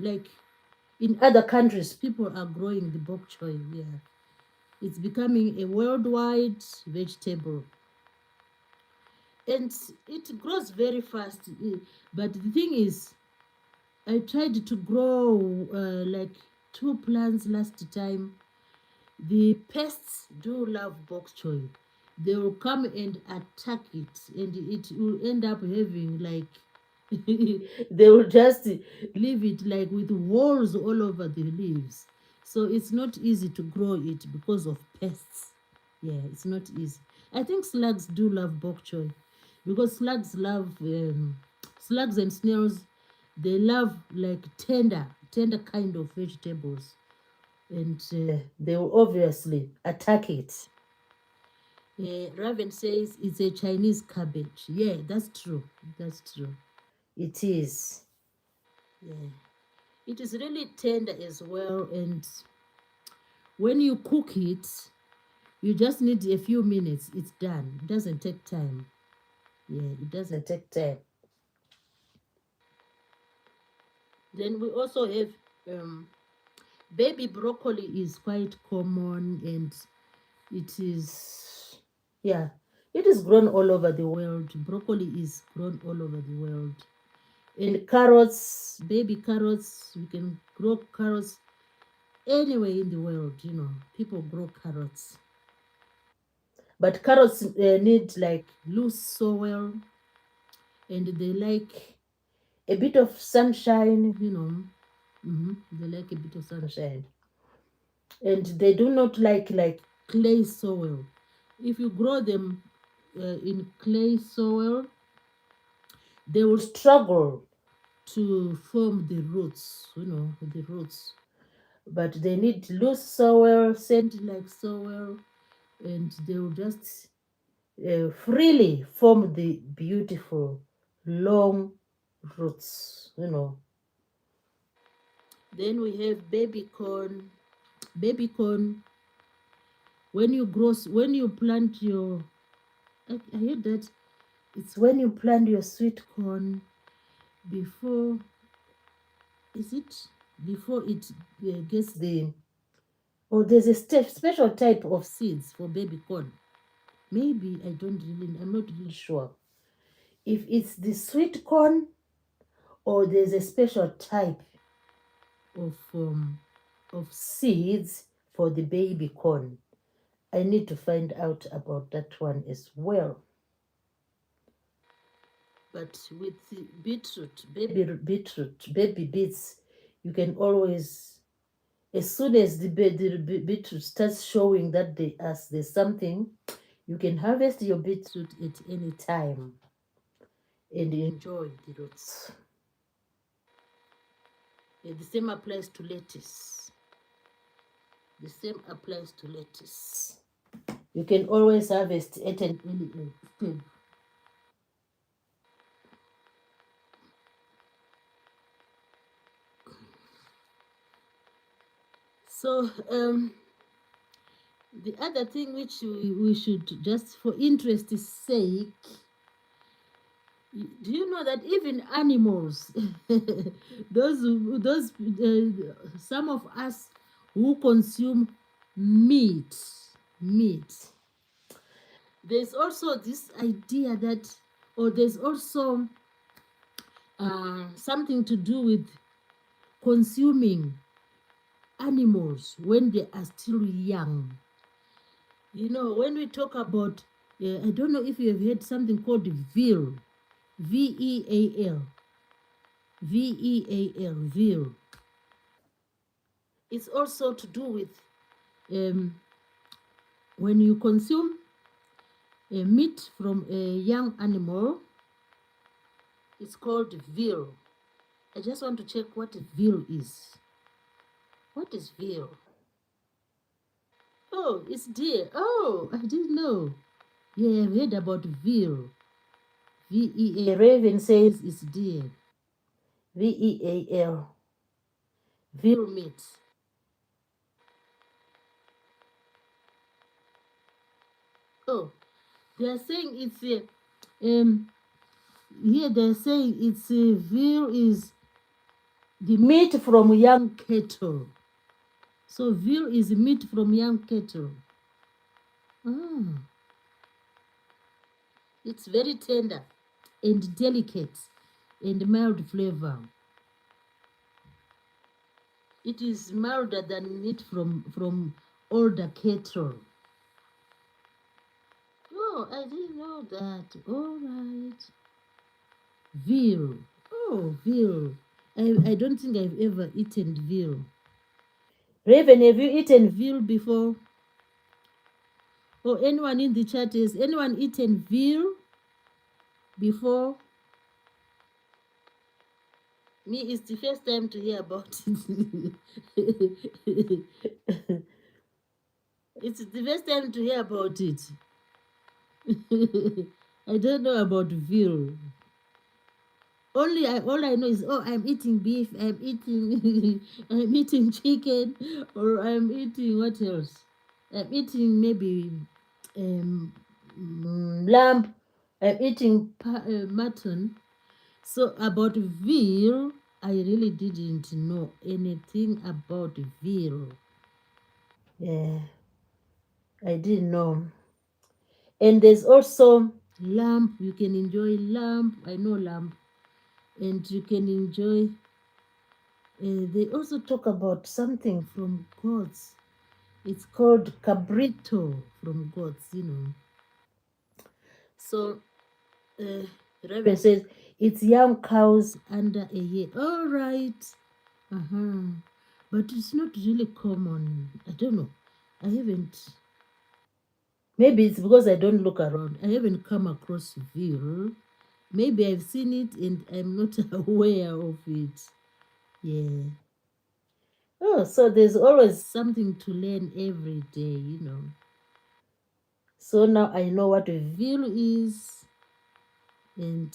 Speaker 1: like in other countries, people are growing the bok choy. Yeah. It's becoming a worldwide vegetable. And it grows very fast. But the thing is, I tried to grow like 2 plants last time. The pests do love bok choy. They will come and attack it, and it will end up having like they will just leave it like with holes all over the leaves. So it's not easy to grow it because of pests. Yeah, it's not easy. I think slugs do love bok choy because slugs and snails. They love like tender kind of vegetables, and they will obviously attack it. Raven says it's a Chinese cabbage. Yeah, that's true. That's true. It is. Yeah. It is really tender as well. And when you cook it, you just need a few minutes. It's done. It doesn't take time. Yeah, it doesn't take time. Then we also have baby broccoli is quite common, and it is, yeah, it is grown all over the world. Broccoli is grown all over the world. And carrots, baby carrots, you can grow carrots anywhere in the world. People grow carrots. But carrots need like loose soil, and they like a bit of sunshine. They like a bit of sunshine, and they do not like clay soil. If you grow them in clay soil, they will struggle to form the roots. The roots. But they need loose soil, sand-like soil, and they will just freely form the beautiful long roots. Then we have baby corn. Baby corn, when you plant your, I heard that it's when you plant your sweet corn before, is it before it gets the, or there's a special type of seeds for baby corn. Maybe I'm not really sure if it's the sweet corn or there's a special type of seeds for the baby corn. I need to find out about that one as well. But with the beetroot, baby beets, you can always, as soon as the beetroot starts showing that there's something, you can harvest your beetroot at any time and enjoy the roots. And the same applies to lettuce. The same applies to lettuce. You can always harvest at an early stage. So the other thing which we should, just for interest's sake, do you know that even animals, those some of us who consume meat, there's also this idea that, or there's also something to do with consuming animals when they are still young. When we talk about, I don't know if you have heard something called veal, VEAL, veal. It's also to do with when you consume meat from a young animal, it's called veal. I just want to check what veal is. What is veal? Oh, it's deer. Oh, I didn't know. Yeah, I've heard about veal. VEA. Raven says it's deer. VEAL. Veal meat. Oh, they are saying it's here they're saying it's veal is the meat from young cattle. So veal is meat from young cattle. Ah. It's very tender and delicate and mild flavor. It is milder than meat from older cattle. Oh, I didn't know that. All right. Veal. Oh, veal. I don't think I've ever eaten veal. Raven, have you eaten veal before? Or anyone in the chat, has anyone eaten veal before? Me, it's the first time to hear about it. It's the first time to hear about it. I don't know about veal. All I know is, oh, I'm eating beef, I'm eating I'm eating chicken, or I'm eating what else? I'm eating maybe um lamb. I'm eating mutton. So about veal, I really didn't know anything about veal. Yeah, I didn't know. And there's also lamb. You can enjoy lamb. I know lamb, and you can enjoy. They also talk about something from goats. It's called cabrito from goats. So uh, Raven says it's young cows under a year. All right. Uh-huh. But it's not really common. I don't know. I haven't. Maybe it's because I don't look around. I haven't come across veal. Maybe I've seen it and I'm not aware of it. Yeah. Oh, so there's always something to learn every day. So now I know what a veal is. And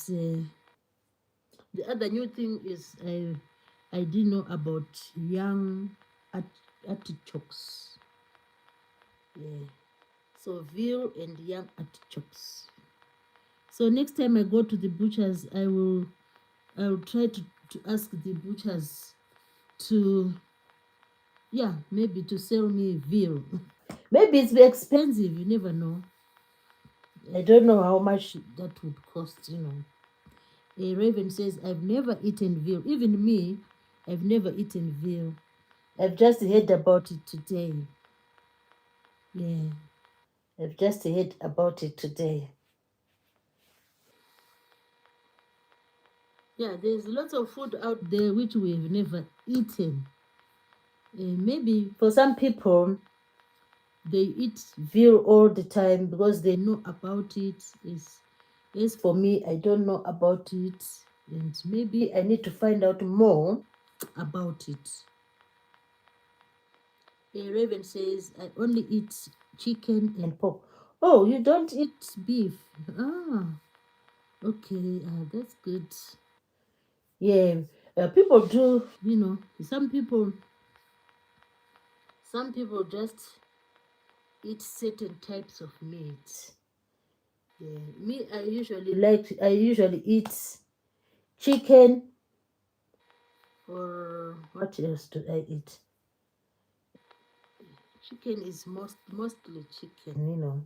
Speaker 1: the other new thing is I didn't know about young artichokes. Yeah. So veal and young artichokes. So next time I go to the butchers, I will try to ask the butchers to, yeah, maybe to sell me veal. Maybe it's expensive, you never know. I don't know how much that would cost. A Raven says, I've never eaten veal. Even me, I've never eaten veal. I've just heard about it today. Yeah, I've just heard about it today. Yeah, there's lots of food out there which we've never eaten. Maybe for some people, they eat veal all the time because they know about it. As for me, I don't know about it, and maybe I need to find out more about it. A Raven says, I only eat chicken and pork. Oh, you don't eat beef? Ah, okay, that's good. Yeah, people do, some people just eat certain types of meat. Yeah, me, I usually eat chicken, or what else do I eat? Chicken is mostly chicken.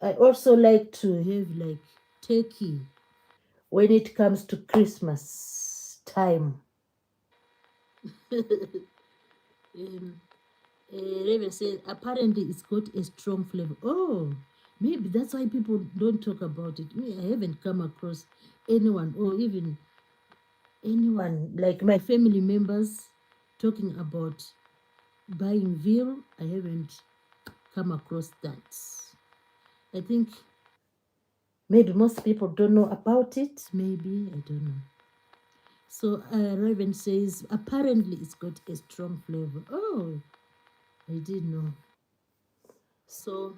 Speaker 1: I also like to have like turkey when it comes to Christmas time. um, Raven says apparently it's got a strong flavor. Oh, maybe that's why people don't talk about it. Me, I haven't come across anyone, or even anyone like my family members, talking about buying veal. I haven't come across that. I think maybe most people don't know about it. Maybe, I don't know. So Raven says apparently it's got a strong flavor. Oh, I didn't know. So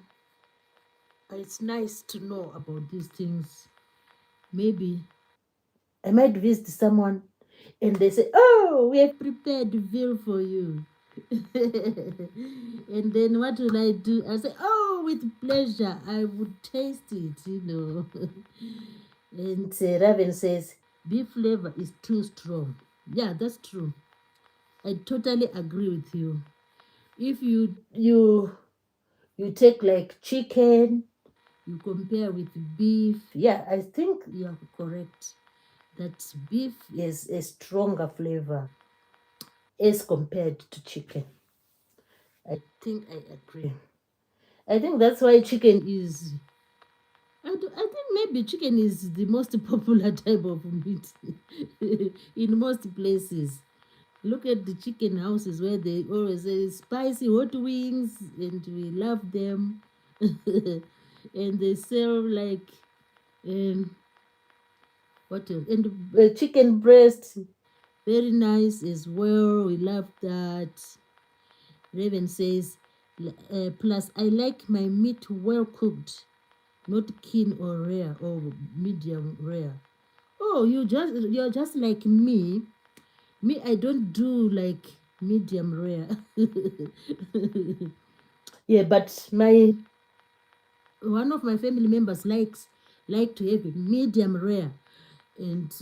Speaker 1: it's nice to know about these things. Maybe I might visit someone and they say, oh, we have prepared veal for you. And then what will I do? I say, oh, with pleasure, I would taste it. And Raven says, beef flavor is too strong. Yeah, that's true. I totally agree with you. If you take like chicken, you compare with beef. Yeah, I think you're correct that beef is a stronger flavor as compared to chicken. I think I agree. I think that's why chicken is. I think maybe chicken is the most popular type of meat in most places. Look at the chicken houses where they always say spicy hot wings, and we love them. And they sell like um, what else? And chicken breast, very nice as well. We love that. Raven says, plus I like my meat well cooked. not keen or rare or medium rare. Oh, you're just like me. Me, I don't do like medium rare. Yeah, but my one of my family members like to have medium rare, and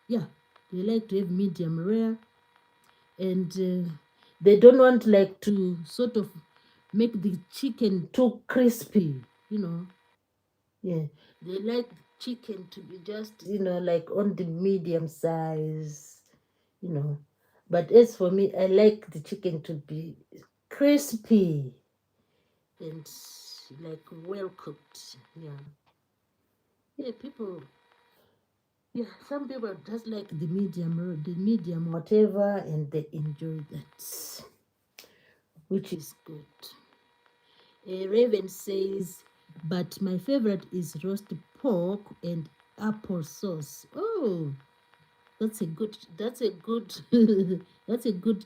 Speaker 1: yeah, they like to have medium rare, and they don't want like to sort of make the chicken too crispy, you know. Yeah, they like chicken to be just, like on the medium size, you know. But as for me, I like the chicken to be crispy and like well cooked. Yeah. Yeah, people, yeah, some people just like the medium whatever, and they enjoy that, which is good. Raven says, but my favorite is roast pork and apple sauce. Oh, that's a good that's a good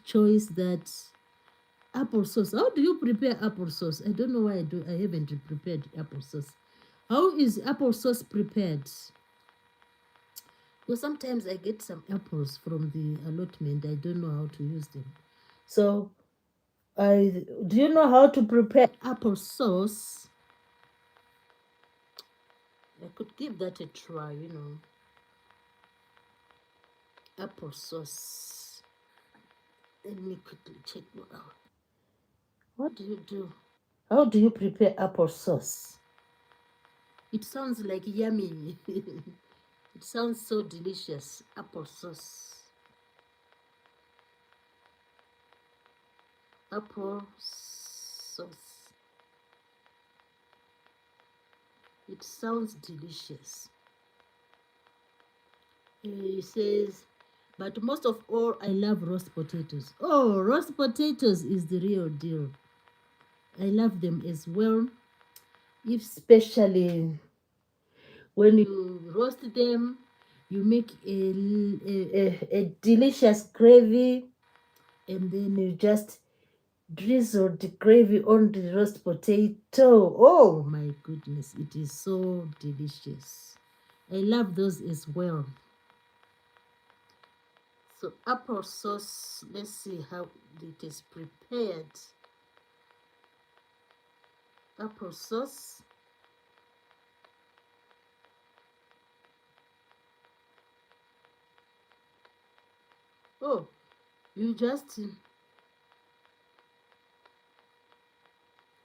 Speaker 1: choice. That applesauce. How do you prepare applesauce? I don't know why I haven't prepared applesauce. How is applesauce prepared? Because sometimes I get some apples from the allotment. I don't know how to use them. So I do you know how to prepare applesauce? I could give that a try, applesauce. Let me quickly check out. What do you do? How do you prepare applesauce? It sounds like yummy. It sounds so delicious. Applesauce. Applesauce. It sounds delicious. He says, but most of all, I love roast potatoes. Oh, roast potatoes is the real deal. I love them as well. Especially when you roast them, you make a delicious gravy, and then you just drizzle the gravy on the roast potato. Oh my goodness, it is so delicious. I love those as well. So applesauce, let's see how it is prepared. Applesauce. Oh, you just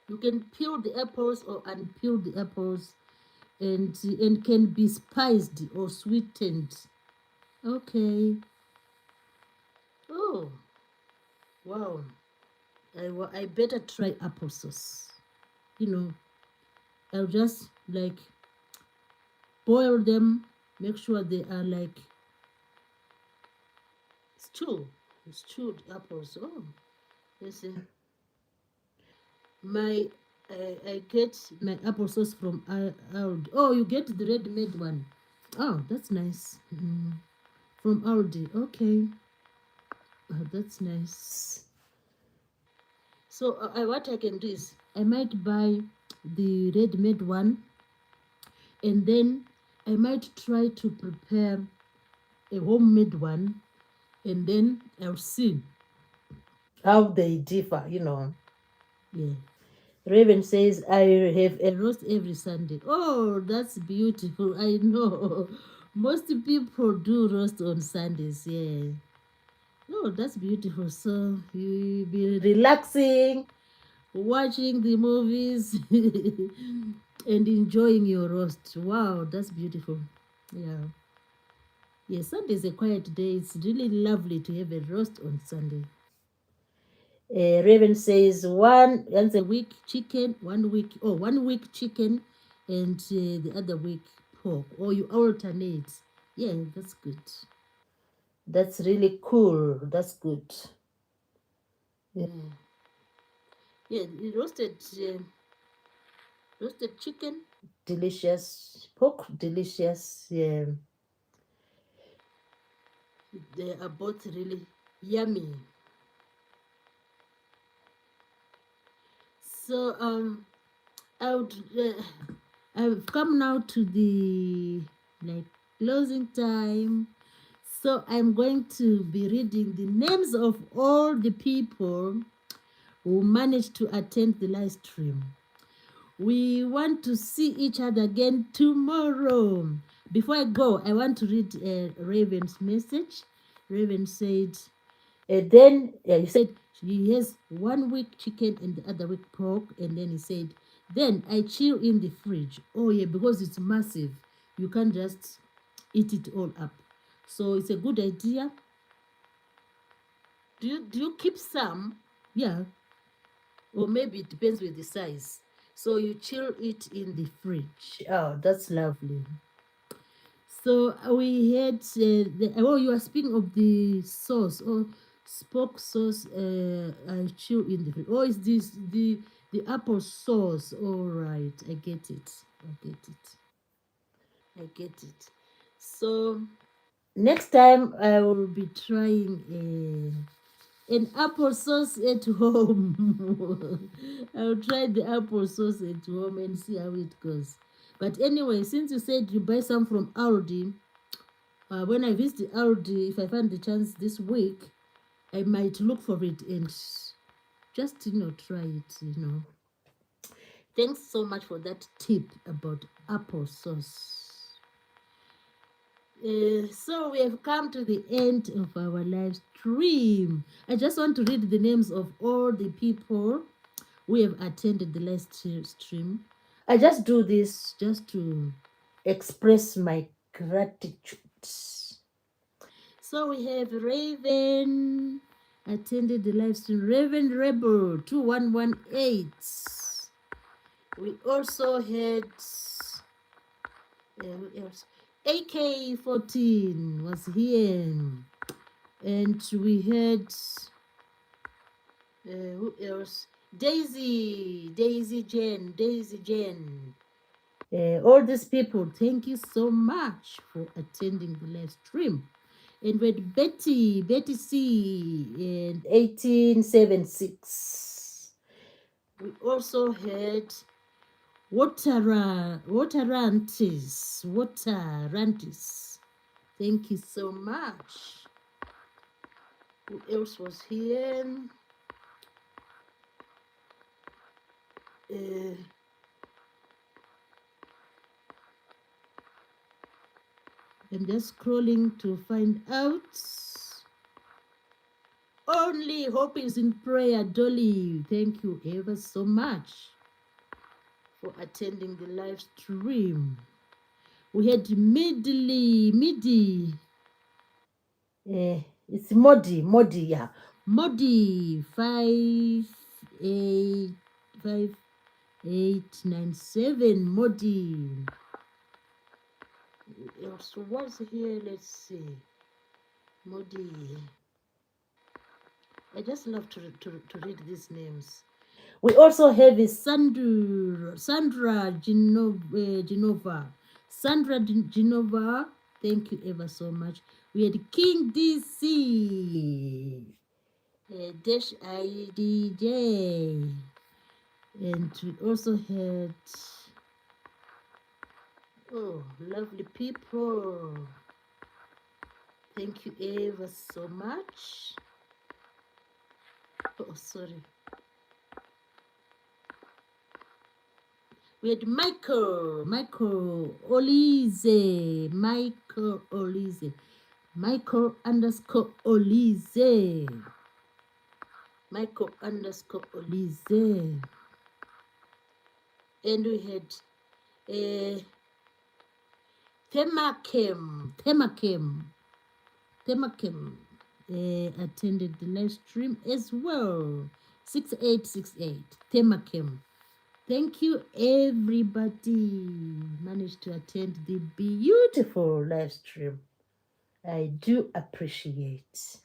Speaker 1: you can peel the apples or unpeel the apples, and can be spiced or sweetened. Okay. Oh, wow. I better try applesauce. You know, I'll just like boil them, make sure they are like stewed apples. Oh, listen, my I get my applesauce from Aldi. Oh, you get the ready-made one. Oh, that's nice. From Aldi. Okay, that's nice. So what I can do is I might buy the ready-made one, and then I might try to prepare a homemade one, and then I'll see how they differ. Yeah. Raven says, I have a roast every Sunday. Oh, that's beautiful. I know. Most people do roast on Sundays. Yeah. Oh, that's beautiful. So you be relaxing, watching the movies, and enjoying your roast. Wow, that's beautiful. Yeah. Yeah, Sunday is a quiet day. It's really lovely to have a roast on Sunday. Raven says once a week chicken, 1 week, 1 week chicken, and the other week pork, or you alternate. Yeah, that's good. That's really cool. That's good. Yeah, yeah. Roasted chicken, delicious. Pork, delicious. Yeah, they are both really yummy. So I would I've come now to the closing time. So I'm going to be reading the names of all the people who managed to attend the live stream. We want to see each other again tomorrow. Before I go, I want to read Raven's message. Raven said, he said he has 1 week chicken and the other week pork. And then he said, then I chill in the fridge. Oh yeah, because it's massive. You can't just eat it all up. So it's a good idea. Do you keep some? Yeah. Or maybe it depends with the size. So you chill it in the fridge. Oh, that's lovely. So we had you are speaking of the sauce or spoke sauce. I chill in the fridge. Oh, is this the apple sauce? All right, I get it. I get it. So next time I will be trying an applesauce at home. I'll try the applesauce at home and see how it goes. But anyway, since you said you buy some from Aldi, when I visit Aldi, if I find the chance this week, I might look for it and just try it. Thanks so much for that tip about applesauce. So we have come to the end of our live stream. I just want to read the names of all the people who have attended the live stream. I just do this just to express my gratitude. So we have Raven attended the live stream. Raven Rebel 2118. We also had who else? AK14 was here, and we had who else? Daisy Jen. All these people, thank you so much for attending the live stream. And with Betty C and 1876. We also had Waterantis. Thank you so much. Who else was here? I'm just scrolling to find out. Only hope is in prayer, Dolly. Thank you ever so much for attending the live stream. We had Midi. It's Modi, yeah. Modi 5897. Modi. Else was here. Let's see. Modi. I just love to read these names. We also have a Sandra Genova. Genova, thank you ever so much. We had King DC, Dash IDJ, and we also had, lovely people. Thank you ever so much. Oh, sorry. We had Michael Olize. Michael _Olize. Michael _Olize. And we had Themakem attended the live stream as well. 6868 Themakem. Thank you, everybody managed to attend the beautiful live stream. I do appreciate.